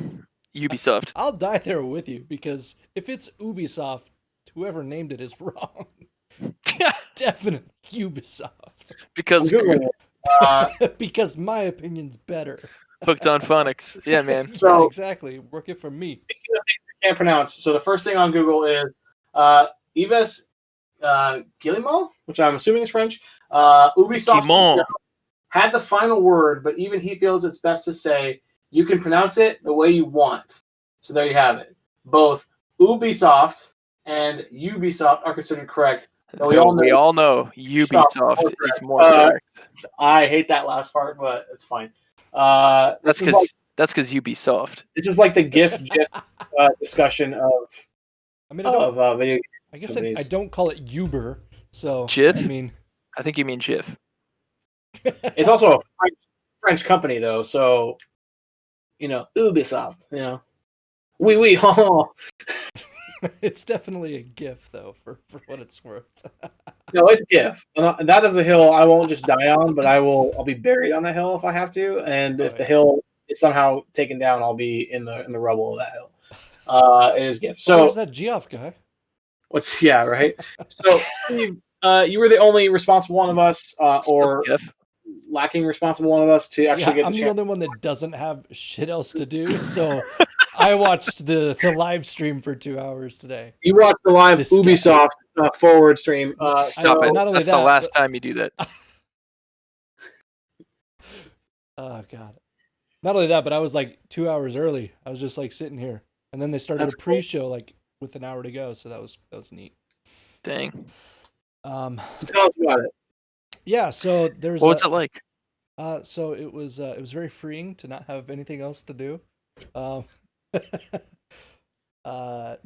Ubisoft. I'll die there with you because if it's Ubisoft, whoever named it is wrong. Definitely Ubisoft. Because because my opinion's better. Hooked on phonics. Yeah, man. So yeah, exactly. Work it for me. Speaking of things I can't pronounce, so the first thing on Google is Yves Guillemot, which I'm assuming is French. Ubisoft had the final word, but even he feels it's best to say you can pronounce it the way you want. So there you have it. Both Ubisoft and Ubisoft are considered correct. We all know Ubisoft is more correct. I hate that last part, but it's fine. That's because Ubisoft. This is like the GIF discussion of. I mean, video games. I guess I don't call it Uber. So GIF. I think you mean GIF. It's also a French company, though, so Ubisoft. Oui, It's definitely a GIF, though, for what it's worth. No, it's GIF. And that is a hill I won't just die on, but I'll be buried on the hill if I have to. And if the hill is somehow taken down, I'll be in the rubble of that hill. It is GIF. So where's that Geoff guy? Right? So Steve, you were the only responsible one of us, or lacking responsible one of us to actually get. I'm the only one that doesn't have shit else to do, so I watched the live stream for 2 hours today. You watched the live Ubisoft forward stream. Stop it! That's the last time you do that. Oh god! Not only that, but I was like 2 hours early. I was just like sitting here, and then they started a pre-show like with an hour to go, so that was neat. Dang. So tell us about it. Yeah, so there's. What was it like? So it was very freeing to not have anything else to do. Um, uh,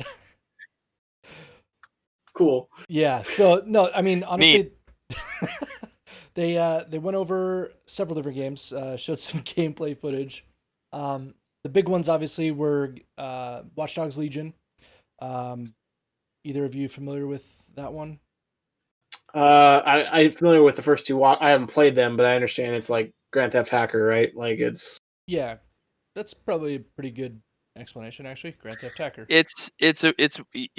Cool. yeah. So no, I mean Neat. honestly, they went over several different games, showed some gameplay footage. The big ones obviously were Watch Dogs Legion. Um, either of you familiar with that one? I'm familiar with the first two. I haven't played them, but I understand it's like Grand Theft Hacker, right? Like it's Yeah, that's probably a pretty good explanation actually. Grand Theft Hacker. It's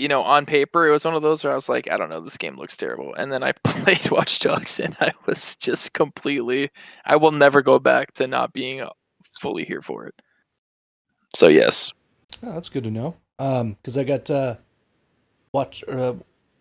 on paper it was one of those where I was like, I don't know, this game looks terrible, and then I played Watch Dogs and I was just completely. I will never go back to not being fully here for it. So yes, Oh, that's good to know. Because I got watch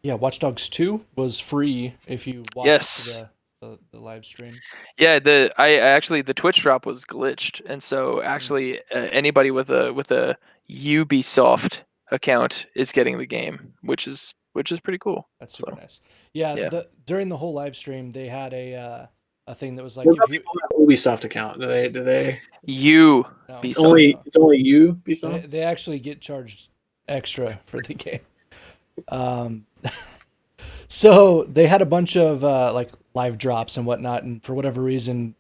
yeah, Watch Dogs 2 was free if you watched yes, the live stream. yeah. I actually the Twitch drop was glitched, and so actually anybody with a Ubisoft account is getting the game, which is pretty cool. That's super So nice. Yeah, yeah, the during the whole live stream they had a thing that was what like if about you people who have Ubisoft account? Do they no, Ubisoft. no. it's only Ubisoft? They actually get charged extra for the game. Um so they had a bunch of like live drops and whatnot, and for whatever reason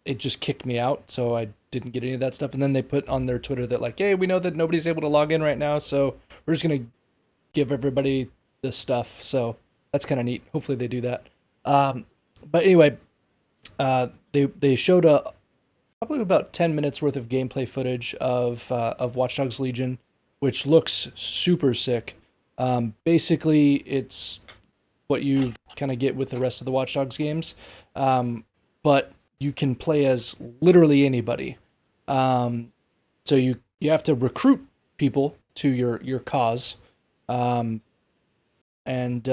it just kicked me out, so I didn't get any of that stuff. And then they put on their Twitter that like, hey, we know that nobody's able to log in right now, so we're just gonna give everybody this stuff. So that's kind of neat. Hopefully they do that. But anyway, they showed probably about 10 minutes worth of gameplay footage of Watch Dogs Legion, which looks super sick. Basically, it's what you kind of get with the rest of the Watch Dogs games, but you can play as literally anybody. So you have to recruit people to your cause, um, and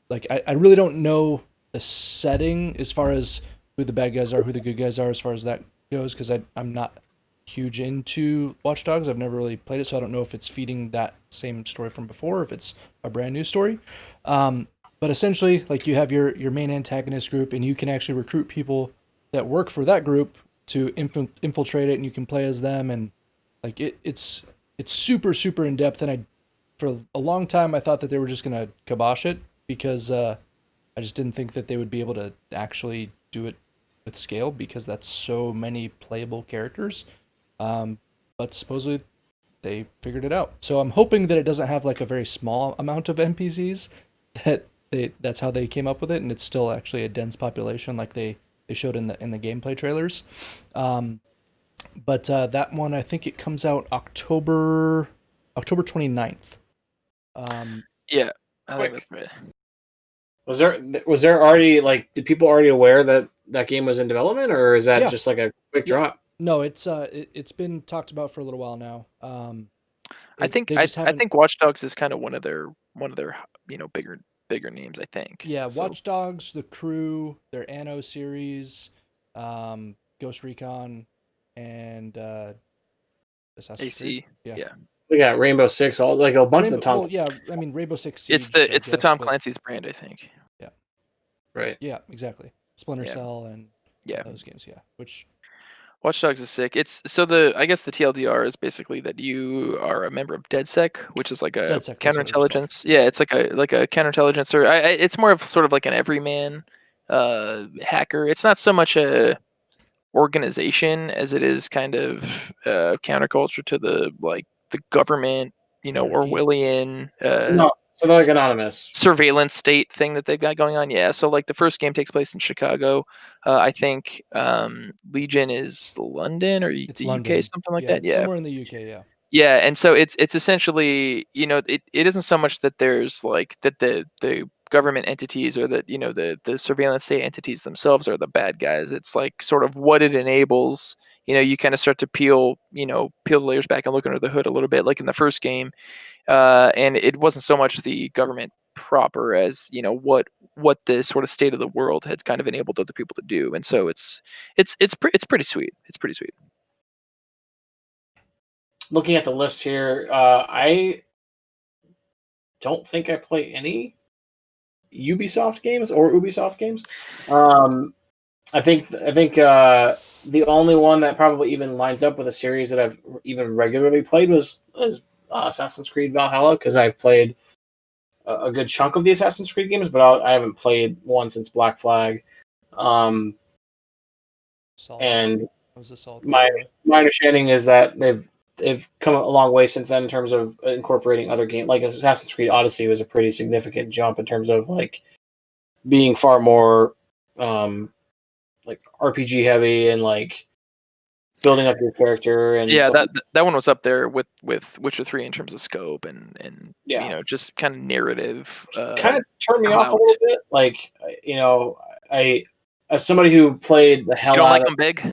like I really don't know the setting as far as who the bad guys are, who the good guys are, as far as that goes, because I'm not huge into Watch Dogs. I've never really played it, so I don't know if it's feeding that same story from before, or if it's a brand new story. But essentially, like you have your main antagonist group, and you can actually recruit people that work for that group to infiltrate it, and you can play as them, and like it's super super in depth. And I for a long time I thought that they were just gonna kibosh it because I just didn't think that they would be able to actually do it with scale because that's so many playable characters. Um, but supposedly they figured it out. So I'm hoping that it doesn't have like a very small amount of NPCs. That's how they came up with it, and it's still actually a dense population like they showed in the gameplay trailers. But that one I think it comes out October 29th. Yeah, I think Quick. that's right. Was there already like did people already aware that that game was in development, or is that Yeah, just like a quick yeah. drop? No, it's been talked about for a little while now. I think They I just I haven't. think Watch Dogs is kind of one of their bigger names. I think Yeah, so. Watch Dogs, The Crew, their Anno series, Ghost Recon, and Assassin's Creed. AC, Yeah, yeah, We got Rainbow Six, all like a bunch of the Rainbow. Tom Well, yeah, I mean Rainbow Six it's Siege, the I it's the guess, Tom but Clancy's brand. I think. yeah, right. yeah, exactly. Splinter Yeah, Cell and yeah. those games. Yeah, which Watch Dogs is sick. It's so the I guess the TLDR is basically that you are a member of DedSec, which is like a DedSec. That's what it was called. counterintelligence. Yeah, it's like a counterintelligence, or it's more of sort of like an everyman hacker. It's not so much a organization as it is kind of counterculture to the government, Hierarchy. Orwellian No, so they're like anonymous. surveillance state thing that they've got going on. Yeah, so like the first game takes place in Chicago. I think Legion is London or It's the UK, London. something like Yeah, that. it's Yeah, somewhere in the UK. Yeah, yeah, and so it's essentially, it isn't so much that there's like that the government entities or that the surveillance state entities themselves are the bad guys. It's like sort of what it enables. You kind of start to peel the layers back and look under the hood a little bit, like in the first game. And it wasn't so much the government proper as what the sort of state of the world had kind of enabled other people to do. And so it's pretty sweet. It's pretty sweet. Looking at the list here, I don't think I play any Ubisoft games or Ubisoft games. Um, I think the only one that probably even lines up with a series that I've even regularly played was Assassin's Creed Valhalla, because I've played a good chunk of the Assassin's Creed games, but I haven't played one since Black Flag. Um, Solid. and That was a solid pick, my by the way. my understanding is that they've come a long way since then in terms of incorporating other games. Like Assassin's Creed Odyssey was a pretty significant jump in terms of like being far more like RPG heavy and like building up your character and Yeah, stuff. that one was up there with Witcher 3 in terms of scope and Yeah, just kind of narrative kind of turned me off a clout. little bit. Like I as somebody who played the You hell don't out like of them big?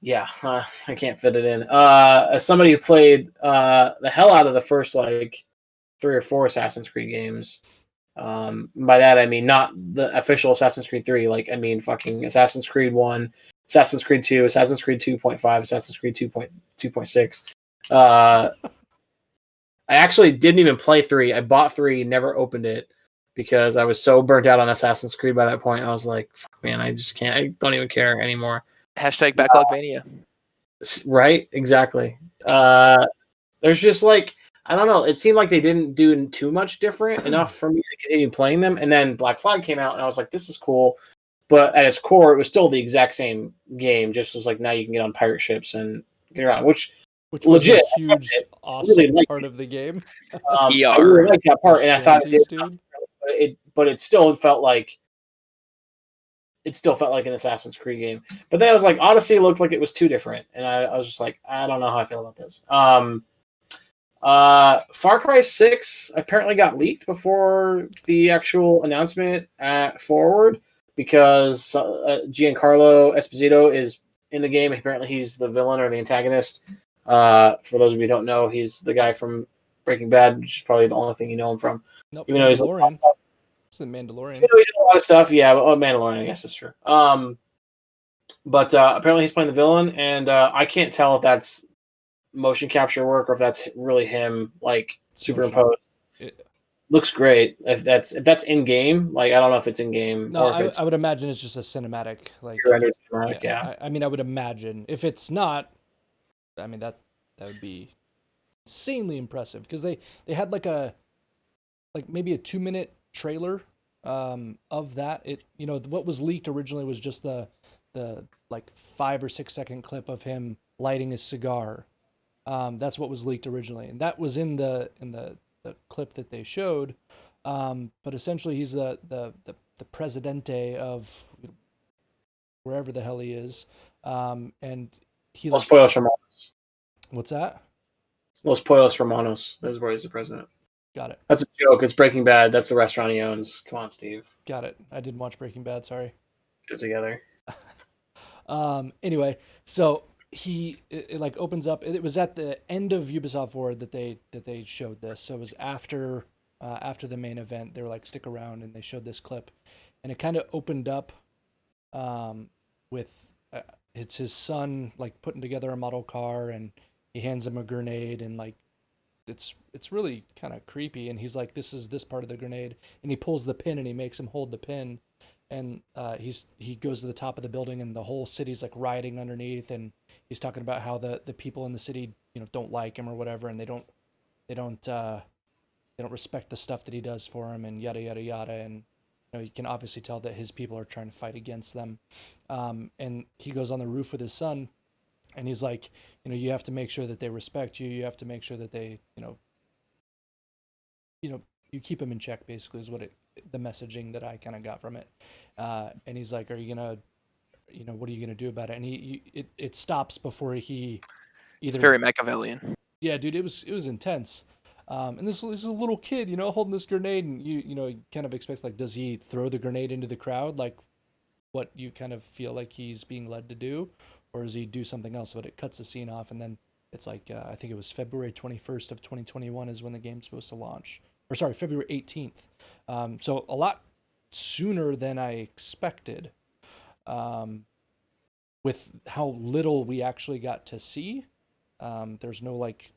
yeah, I can't fit it in. As somebody who played the hell out of the first like 3 or 4 Assassin's Creed games. By that I mean not the official Assassin's Creed 3. Like I mean fucking Assassin's Creed 1, Assassin's Creed 2, Assassin's Creed 2.5, Assassin's Creed 2.6. Uh, I actually didn't even play 3. I bought 3, never opened it because I was so burnt out on Assassin's Creed by that point. I was like, fuck, man, I just can't. I don't even care anymore. Hashtag Backlogmania. Right? Exactly. There's just like I don't know. It seemed like they didn't do too much different enough for me to continue playing them. And then Black Flag came out, and I was like, "This is cool," but at its core, it was still the exact same game. Just was like now you can get on pirate ships and get around, which Which was a legit, huge, I really awesome liked part it. of the game. I really ER. liked that The part, and I thought it did, shanties, dude. but it still felt like an Assassin's Creed game. But then I was like, Odyssey looked like it was too different, and I was just like, I don't know how I feel about this. Far Cry 6 apparently got leaked before the actual announcement at Forward because Giancarlo Esposito is in the game. Apparently, he's the villain or the antagonist. For those of you who don't know, he's the guy from Breaking Bad, which is probably the only thing you know him from. Nope, Even though he's like, Mandalorian. It's the you Mandalorian. know, he's in a lot of stuff. Yeah, Mandalorian, I guess is true. But apparently he's playing the villain, and I can't tell if that's motion capture work or if that's really him like It's superimposed. It, Looks great. If that's in game, like I don't know if it's in game no, or if it's I would imagine it's just a cinematic. Like, rendered cinematic. yeah, Yeah, I mean, I would imagine if it's not, I mean that would be insanely impressive because they had like maybe a 2 minute trailer of that. It what was leaked originally was just the like 5 or 6 second clip of him lighting his cigar. That's what was leaked originally, and that was in the clip that they showed. But essentially, he's the presidente of wherever the hell he is, and he Los like Pollos Hermanos. what's that? Los Pollos Hermanos is where he's the president. Got it. That's a joke. It's Breaking Bad. That's the restaurant he owns. Come on, Steve. Got it. I didn't watch Breaking Bad. Sorry. Get it together. Anyway, so it like opens up. It was at the end of Ubisoft Forward that they showed this. So it was after the main event. They were like, stick around, and they showed this clip, and it kind of opened up with it's his son like putting together a model car, and he hands him a grenade, and like it's really kind of creepy, and he's like, this is this part of the grenade, and he pulls the pin and he makes him hold the pin, and he goes to the top of the building, and the whole city's like rioting underneath, and he's talking about how the people in the city don't like him or whatever, and they don't they don't respect the stuff that he does for him, and yada yada yada, and you can obviously tell that his people are trying to fight against them, and he goes on the roof with his son, and he's like, you have to make sure that they respect you. You have to make sure that they, you keep them in check. Basically, is the messaging that I kind of got from it. And he's like, "Are you gonna, what are you gonna do about it?" And it stops before he It's either. very Machiavellian. Yeah, dude, it was intense. And this is a little kid, holding this grenade, and you kind of expect, like, does he throw the grenade into the crowd, like what you kind of feel like he's being led to do, or does he do something else? But it cuts the scene off, and then it's like I think it was February 21st of 2021 is when the game's supposed to launch, or sorry, February 18th. So a lot sooner than I expected. With how little we actually got to see, there's no like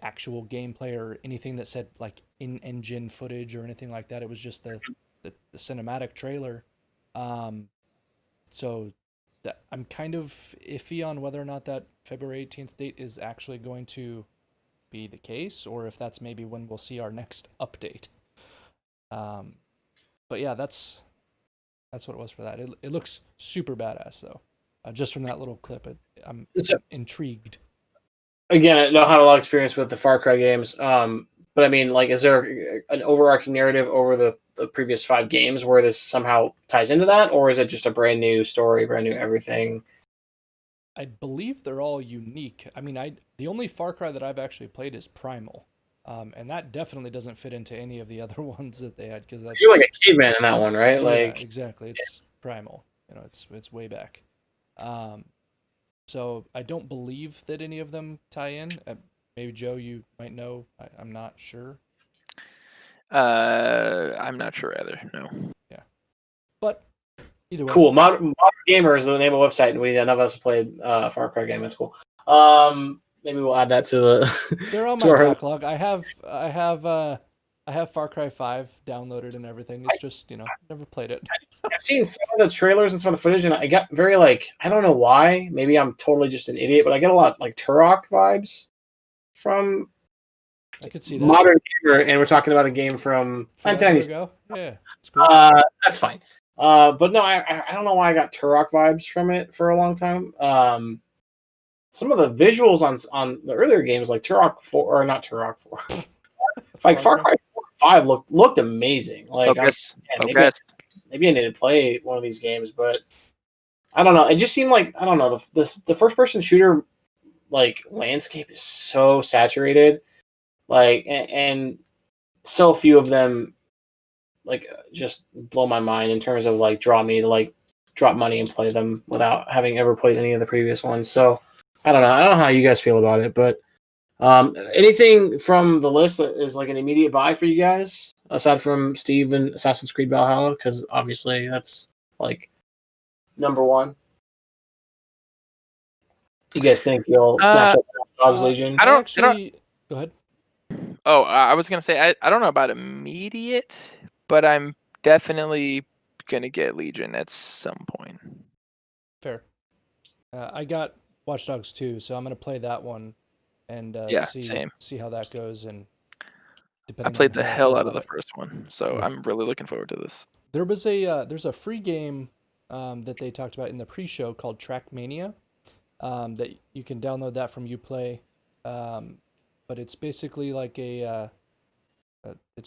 actual gameplay or anything that said like in-engine footage or anything like that. It was just the cinematic trailer. So that I'm kind of iffy on whether or not that February 18th date is actually going to be the case, or if that's maybe when we'll see our next update. But yeah, that's what it was for that. It looks super badass though. Just from that little clip, I'm intrigued. Again, I don't have a lot of experience with the Far Cry games, but I mean, like, is there an overarching narrative over the previous 5 games where this somehow ties into that, or is it just a brand new story, brand new everything? I believe they're all unique. I mean, the only Far Cry that I've actually played is Primal, and that definitely doesn't fit into any of the other ones that they had because that's You're like a caveman in that one, right? yeah, Like, exactly. It's Primal. It's way back. Um, so I don't believe that any of them tie in. Maybe Joe, you might know. I'm not sure. I'm not sure either. No. Yeah, but either way, cool. Modern Gamer is the name of the website, and none of us played Far Cry game. That's cool. Maybe we'll add that to the. they're on to my our, backlog. I have Far Cry 5 downloaded and everything. It's just never played it. I've seen some of the trailers and some of the footage, and I got very I don't know why. Maybe I'm totally just an idiot, but I get a lot like Turok vibes from I could see that. Modern Gamer, and we're talking about a game from Forever 1990s. ago. Yeah, it's cool. That's fine. But no, I don't know why I got Turok vibes from it for a long time. Some of the visuals on the earlier games, like Turok 4, or not Turok 4, like Far Cry 4 5 looked amazing. Like, Focus. Maybe I need to play one of these games, but I don't know. It just seemed like, I don't know, the first person shooter like landscape is so saturated, like, and so few of them like just blow my mind in terms of like draw me to like drop money and play them without having ever played any of the previous ones. So I don't know. I don't know how you guys feel about it, but anything from the list that is like an immediate buy for you guys aside from Steve and Assassin's Creed Valhalla, because obviously that's like number one. Do you guys think you'll snatch up Dogs Legion? I don't. Go ahead. Oh, I was gonna say I don't know about immediate, but I'm definitely gonna get Legion at some point. Fair. I got Watch Dogs 2, so I'm gonna play that one and see how that goes. And I played the hell out of the first one, so yeah. I'm really looking forward to this. There's a free game that they talked about in the pre-show called Trackmania that you can download that from Uplay, but it's basically like it's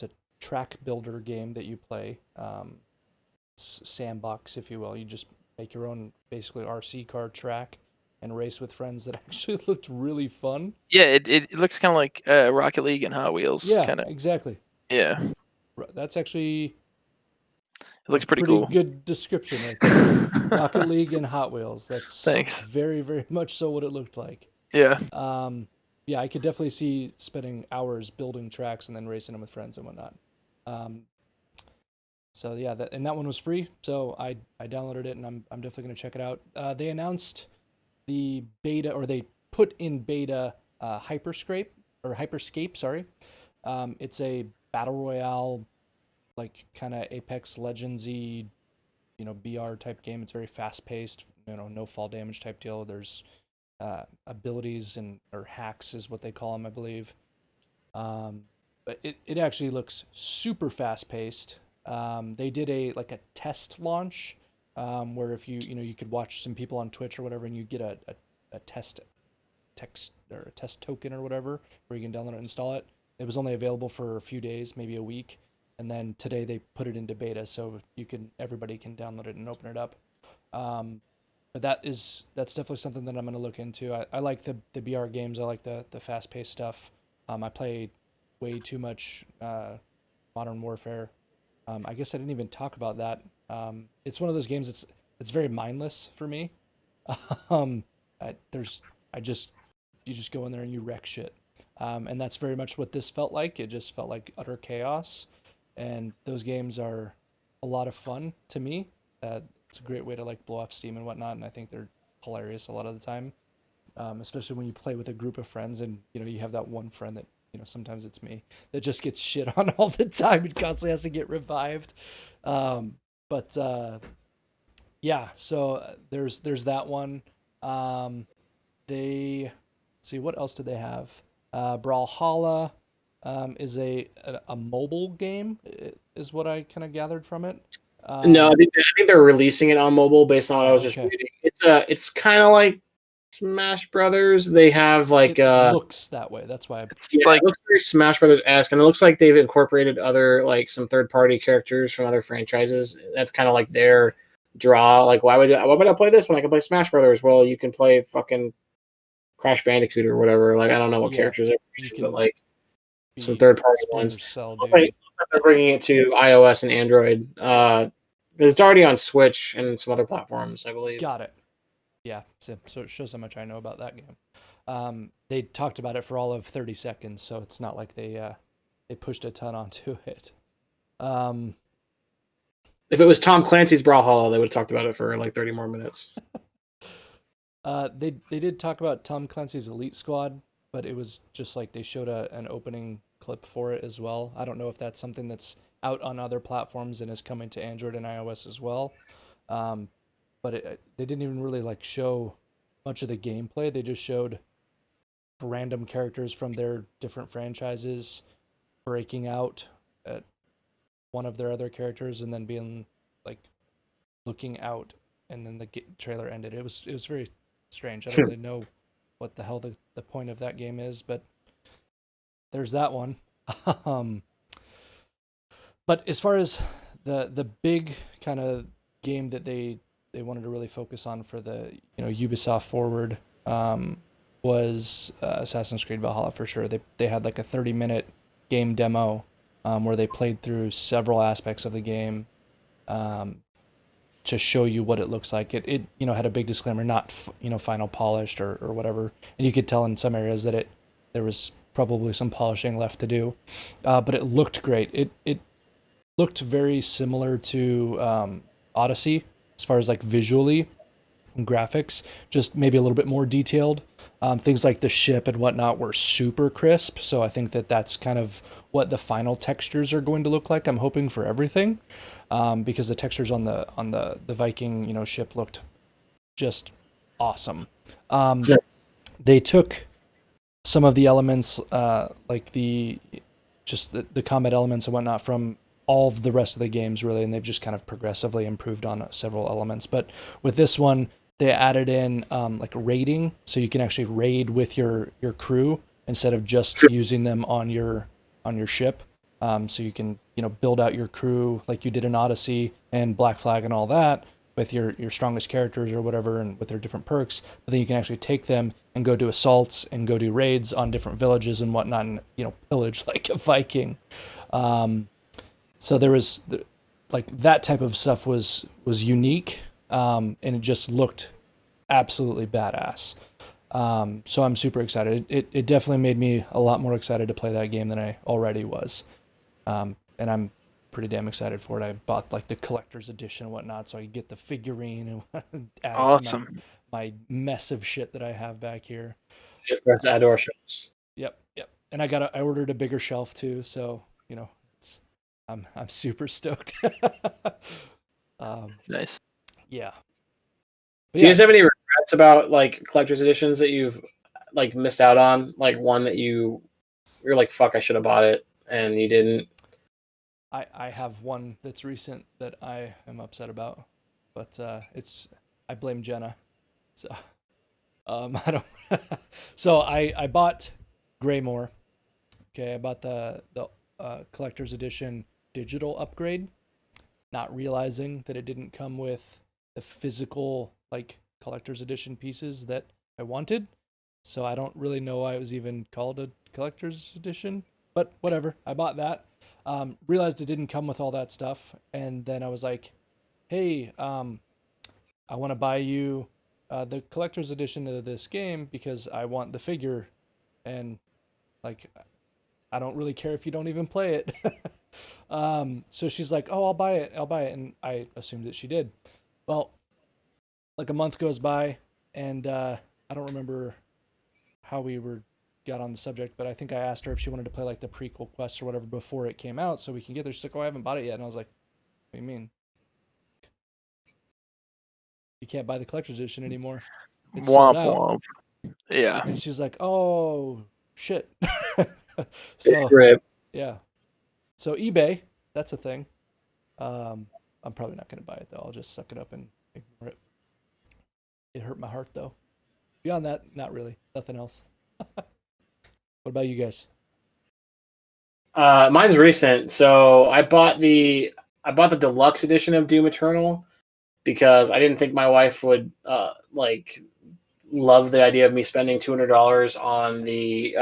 a track builder game that you play. It's sandbox, if you will. You just make your own basically RC car track and race with friends. That actually looked really fun. Yeah, it looks kind of like Rocket League and Hot Wheels. Yeah, kinda. Exactly. Yeah. That's actually it looks pretty cool. Good description right there. Rocket League and Hot Wheels. That's Thanks. Very, very much so what it looked like. Yeah. Yeah, I could definitely see spending hours building tracks and then racing them with friends and whatnot. So yeah, that one was free, so I downloaded it and I'm definitely gonna check it out. They announced the beta, or they put in beta Hyperscape. Sorry, it's a battle royale, like kind of Apex Legends-y, BR type game. It's very fast paced, no fall damage type deal. There's abilities or hacks is what they call them, I believe. But it actually looks super fast paced. They did a test launch where if you could watch some people on Twitch or whatever, and you get a test text or a test token or whatever where you can download it and install it. It was only available for a few days, maybe a week, and then today they put it into beta, so everybody can download it and open it up. But that's definitely something that I'm going to look into. I like the BR games. I like the fast paced stuff. I play way too much Modern Warfare. I guess I didn't even talk about that. It's one of those games it's very mindless for me. You just go in there and you wreck shit. And that's very much what this felt like. It just felt like utter chaos. And those games are a lot of fun to me. It's a great way to blow off steam and whatnot. And I think they're hilarious a lot of the time. Especially when you play with a group of friends and, you have that one friend that, sometimes it's me, that just gets shit on all the time and constantly has to get revived. yeah, so there's that one. They see what else did they have? Brawlhalla is a mobile game, is what I kind of gathered from it. No, Um, I think they're releasing it on mobile based on what I oh, was just okay. reading. It's kind of like Smash Brothers. They have like It looks that way. That's why. It's yeah, like it looks very Smash Brothers esque, and it looks like they've incorporated other like some third party characters from other franchises. That's kind of like their draw. Like, why would I play this when I can play Smash Brothers? Well, you can play fucking Crash Bandicoot or whatever. Like, I don't know what Yeah, characters they're you bringing, but can like some be third party Splinter ones. Cell Looks like dude. they're bringing it to iOS and Android. 'Cause it's already on Switch and some other platforms, I believe. Got it. Yeah, so it shows how much I know about that game. They talked about it for all of 30 seconds, so it's not like they pushed a ton onto it. Um, If it was Tom Clancy's Brawlhalla, they would have talked about it for like 30 more minutes. they did talk about Tom Clancy's Elite Squad, but it was just like they showed an opening clip for it as well. I don't know if that's something that's out on other platforms and is coming to Android and iOS as well. Um, but they didn't even really like show much of the gameplay. They just showed random characters from their different franchises breaking out at one of their other characters and then being like looking out, and then the trailer ended. It was very strange. I don't really know what the hell the point of that game is, but there's that one. um, but as far as the big kind of game that they wanted to really focus on for the Ubisoft Forward, was Assassin's Creed Valhalla for sure. They had like a 30-minute game demo, where they played through several aspects of the game, um, to show you what it looks like. It had a big disclaimer, not final polished or whatever, and you could tell in some areas that there was probably some polishing left to do, but it looked great. It looked very similar to Odyssey as far as like visually and graphics, just maybe a little bit more detailed. Things like the ship and whatnot were super crisp, so I think that that's kind of what the final textures are going to look like. I'm hoping for everything, because the textures on the Viking ship looked just awesome. Yeah. They took some of the elements, like the combat elements and whatnot from all of the rest of the games really, and they've just kind of progressively improved on several elements. But with this one, they added in like raiding, so you can actually raid with your crew instead of just using them on your ship. So you can build out your crew like you did in Odyssey and Black Flag and all that with your strongest characters or whatever, and with their different perks. But then you can actually take them and go do assaults and go do raids on different villages and whatnot, and pillage like a Viking. So there was like that type of stuff was unique, and it just looked absolutely badass. So I'm super excited. It definitely made me a lot more excited to play that game than I already was, and I'm pretty damn excited for it. I bought like the collector's edition and whatnot, so I could get the figurine and add it to awesome. my mess of shit that I have back here. Just press add to our shows. Yep. And I ordered a bigger shelf too, so it's I'm super stoked. um, Nice. yeah. Do you guys have any regrets about like collector's editions that you've like missed out on? Like one that you're like, fuck, I should have bought it and you didn't. I have one that's recent that I am upset about, but I blame Jenna. So I don't. So I bought Greymore. Okay, I bought the collector's edition digital upgrade, not realizing that it didn't come with the physical like collector's edition pieces that I wanted. So I don't really know why it was even called a collector's edition, but whatever. I bought that. Realized it didn't come with all that stuff, and then I was like, "Hey, I want to buy you the collector's edition of this game because I want the figure, and like I don't really care if you don't even play it." So she's like, "Oh, I'll buy it. I'll buy it," and I assumed that she did. Well, like a month goes by, and I don't remember how we got on the subject, but I think I asked her if she wanted to play like the prequel quest or whatever before it came out so we can get there. She's like, "Oh, I haven't bought it yet," and I was like, "What do you mean?" you can't buy the collector's edition anymore. It's Womp sold out. womp. Yeah. And she's like, oh shit. So Rip. yeah. So eBay, that's a thing. I'm probably not gonna buy it though. I'll just suck it up and ignore it. It hurt my heart though. Beyond that, not really. Nothing else. What about you guys? Mine's recent. So I bought the deluxe edition of Doom Eternal because I didn't think my wife would love the idea of me spending $200 on the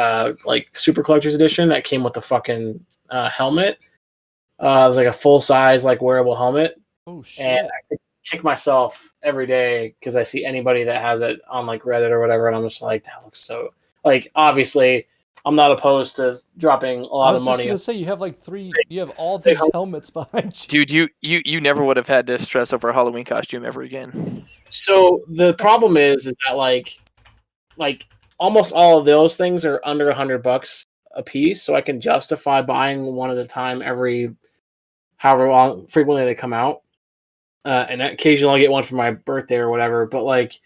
super collector's edition that came with the fucking helmet. It was like a full size wearable helmet. Oh shit! And I could kick myself every day because I see anybody that has it on Reddit or whatever, and I'm just like, that looks so. Obviously, I'm not opposed to dropping a lot of money. I was just gonna say you have you have all these helmets behind you. Dude, you never would have had to stress over a Halloween costume ever again. So the problem is that almost all of those things are under $100 a piece, so I can justify buying one at a time every however long frequently they come out. And occasionally I'll get one for my birthday or whatever. But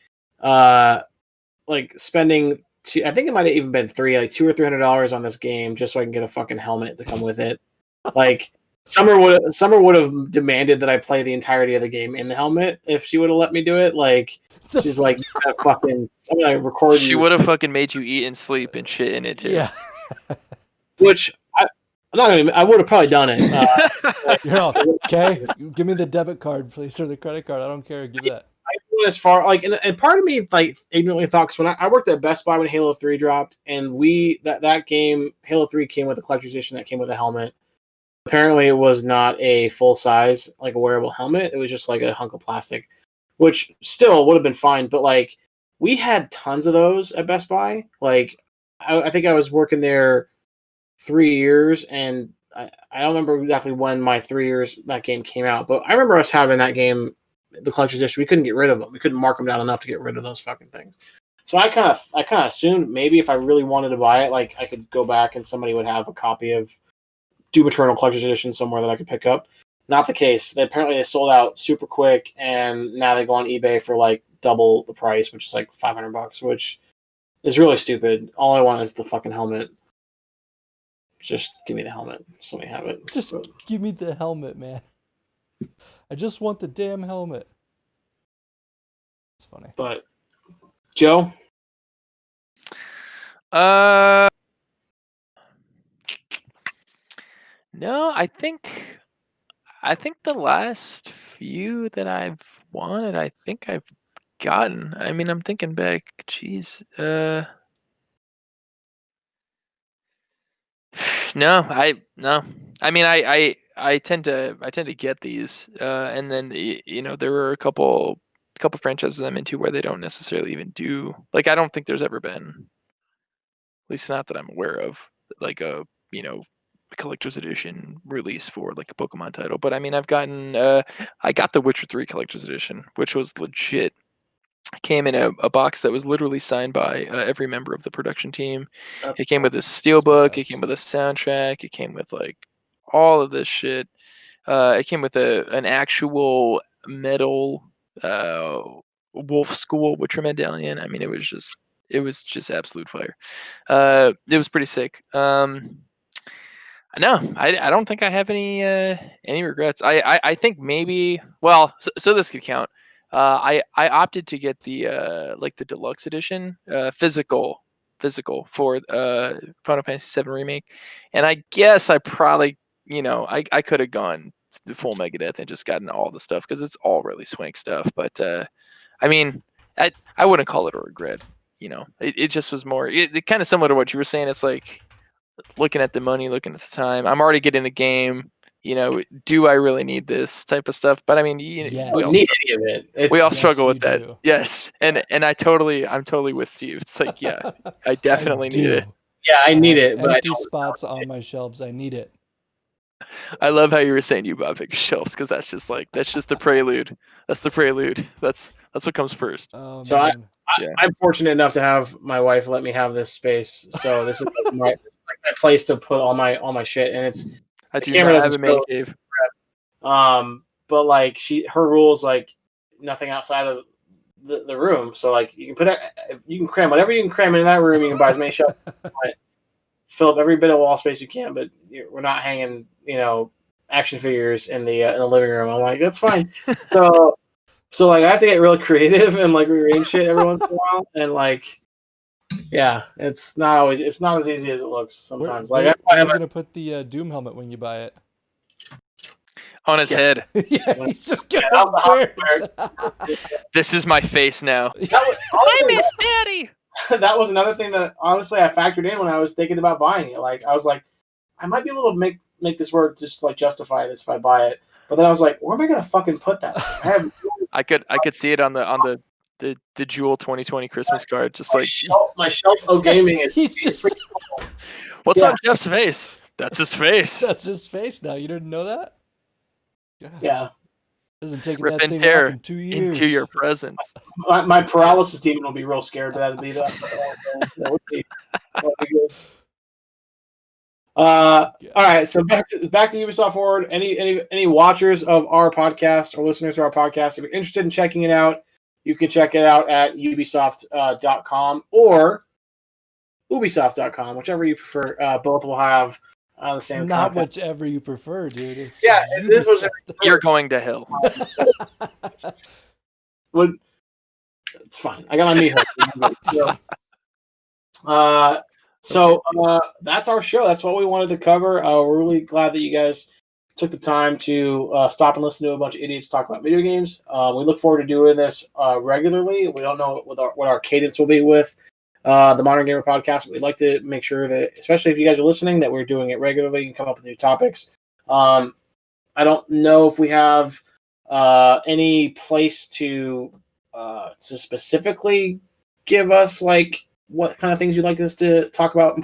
spending I think it might have even been $200 or $300 on this game just so I can get a fucking helmet to come with it. Summer would have demanded that I play the entirety of the game in the helmet if she would have let me do it. She's like, fucking, I'm gonna record. She would have fucking made you eat and sleep and shit in it too. Yeah. Which I would have probably done it. Okay, give me the debit card, please, or the credit card. I don't care. Give that. I went as far and part of me ignorantly thought, because when I worked at Best Buy when Halo 3 dropped, and that game Halo 3 came with a collector's edition that came with a helmet. Apparently, it was not a full size a wearable helmet. It was just a hunk of plastic, which still would have been fine. But we had tons of those at Best Buy. I think I was working there 3 years, and I don't remember exactly when my 3 years that game came out, but I remember us having that game, the collector's edition. We couldn't get rid of them. We couldn't mark them down enough to get rid of those fucking things. So I kind of assumed maybe if I really wanted to buy it, I could go back and somebody would have a copy of Doom Eternal collector's edition somewhere that I could pick up. Not the case. Apparently they sold out super quick, and now they go on eBay for double the price, which is $500, which is really stupid. All I want is the fucking helmet. Just give me the helmet. So let me have it. Just give me the helmet, man. I just want the damn helmet. It's funny. But Joe? No, I think the last few that I've wanted, I think I've gotten. I mean, I'm thinking back. Jeez. No. I mean, I tend to get these, and then there were a couple franchises I'm into where they don't necessarily even do I don't think there's ever been, at least not that I'm aware of, a collector's edition release for a Pokemon title. But I mean, I've gotten I got the Witcher 3 collector's edition, which was legit. Came in a box that was literally signed by every member of the production team. It came with a steelbook. It came with a soundtrack. It came with all of this shit. It came with an actual metal Wolf School Witcher medallion. I mean, it was just absolute fire. It was pretty sick. No, I don't think I have any regrets. I think maybe, well, so this could count. I opted to get the the deluxe edition, physical for Final Fantasy VII Remake, and I guess I probably I could have gone the full Megadeth and just gotten all the stuff because it's all really swank stuff. But I mean, I wouldn't call it a regret. It just was more it kind of similar to what you were saying. It's looking at the money, looking at the time. I'm already getting the game. Do I really need this type of stuff? But I mean, yes. We don't need any of it. We all struggle with that. Do. Yes, and I'm totally with Steve. It's yeah, I definitely need it. Yeah, I need it. But empty spots on my shelves. I need it. I love how you were saying you bought bigger shelves because that's just the prelude. That's the prelude. That's what comes first. Oh, so I'm fortunate enough to have my wife let me have this space. So this is my place to put all my shit, and it's. I do not have a man cave. But her rules nothing outside of the room. So like you can cram whatever you can cram in that room. You can buy as many shelves, fill up every bit of wall space you can. But we're not hanging action figures in the living room. I'm like, that's fine. So like I have to get really creative and like rearrange shit every once in a while, and like it's not as easy as it looks sometimes. Where I'm gonna put the Doom helmet when you buy it. On his head. Yeah, he's just going This is my face now. I miss Daddy. That was another thing that honestly I factored in when I was thinking about buying it. Like I was like, I might be able to make this work, just like justify this if I buy it. But then I was like, where am I gonna fucking put that? I could see it on the Jewel 2020 Christmas card, just like my shelf of gaming is. He's just. What's on Jeff's face? That's his face. That's his face now. You didn't know that? Yeah. Hasn't taken Rip that and thing tear off in 2 years. into your presence. My paralysis demon will be real scared, but that'd be that. That would be good. All right, so back to Ubisoft Forward. Any watchers of our podcast or listeners to our podcast, if you're interested in checking it out, you can check it out at ubisoft.com or ubisoft.com, whichever you prefer. Both will have the same Not content. whichever you prefer, dude. It's this was You're going to hell. It's fine. I got my meat hook. So that's our show. That's what we wanted to cover. We're really glad that you guys took the time to stop and listen to a bunch of idiots talk about video games. We look forward to doing this regularly. We don't know what our cadence will be with the Modern Gamer podcast. We'd like to make sure that, especially if you guys are listening, that we're doing it regularly and come up with new topics. I don't know if we have any place to specifically give us like what kind of things you'd like us to talk about in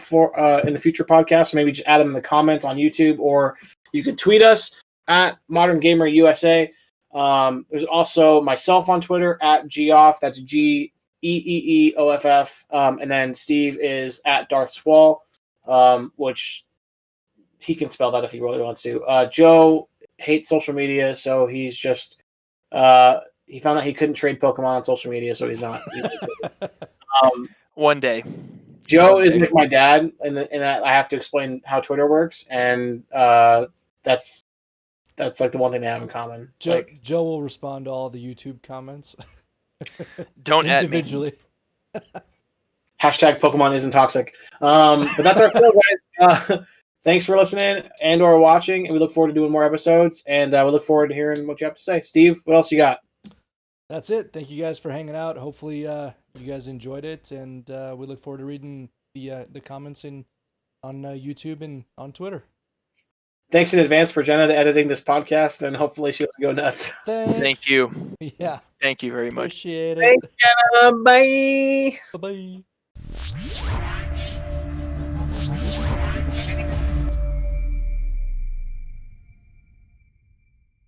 the future podcast. So maybe just add them in the comments on YouTube, or you can tweet us at Modern Gamer USA. There's also myself on Twitter at Geoff. That's GEEEOFF. And then Steve is at Darth Swall, which he can spell that if he really wants to. Joe hates social media, so he's just he found out he couldn't trade Pokemon on social media, so he's not. One day. Joe is like my dad, and that I have to explain how Twitter works, and that's like the one thing they have in common. Joe will respond to all the YouTube comments. Don't individually. Hashtag Pokemon isn't toxic. But that's our show, guys. Thanks for listening and/or watching, and we look forward to doing more episodes. And we look forward to hearing what you have to say. Steve, what else you got? That's it. Thank you guys for hanging out. Hopefully, you guys enjoyed it, and we look forward to reading the comments on YouTube and on Twitter. Thanks in advance for Jenna to editing this podcast, and hopefully she doesn't go nuts. Thanks. Thank you. Yeah. Thank you very much. Appreciate it. Thanks, Jenna. Bye. Bye-bye.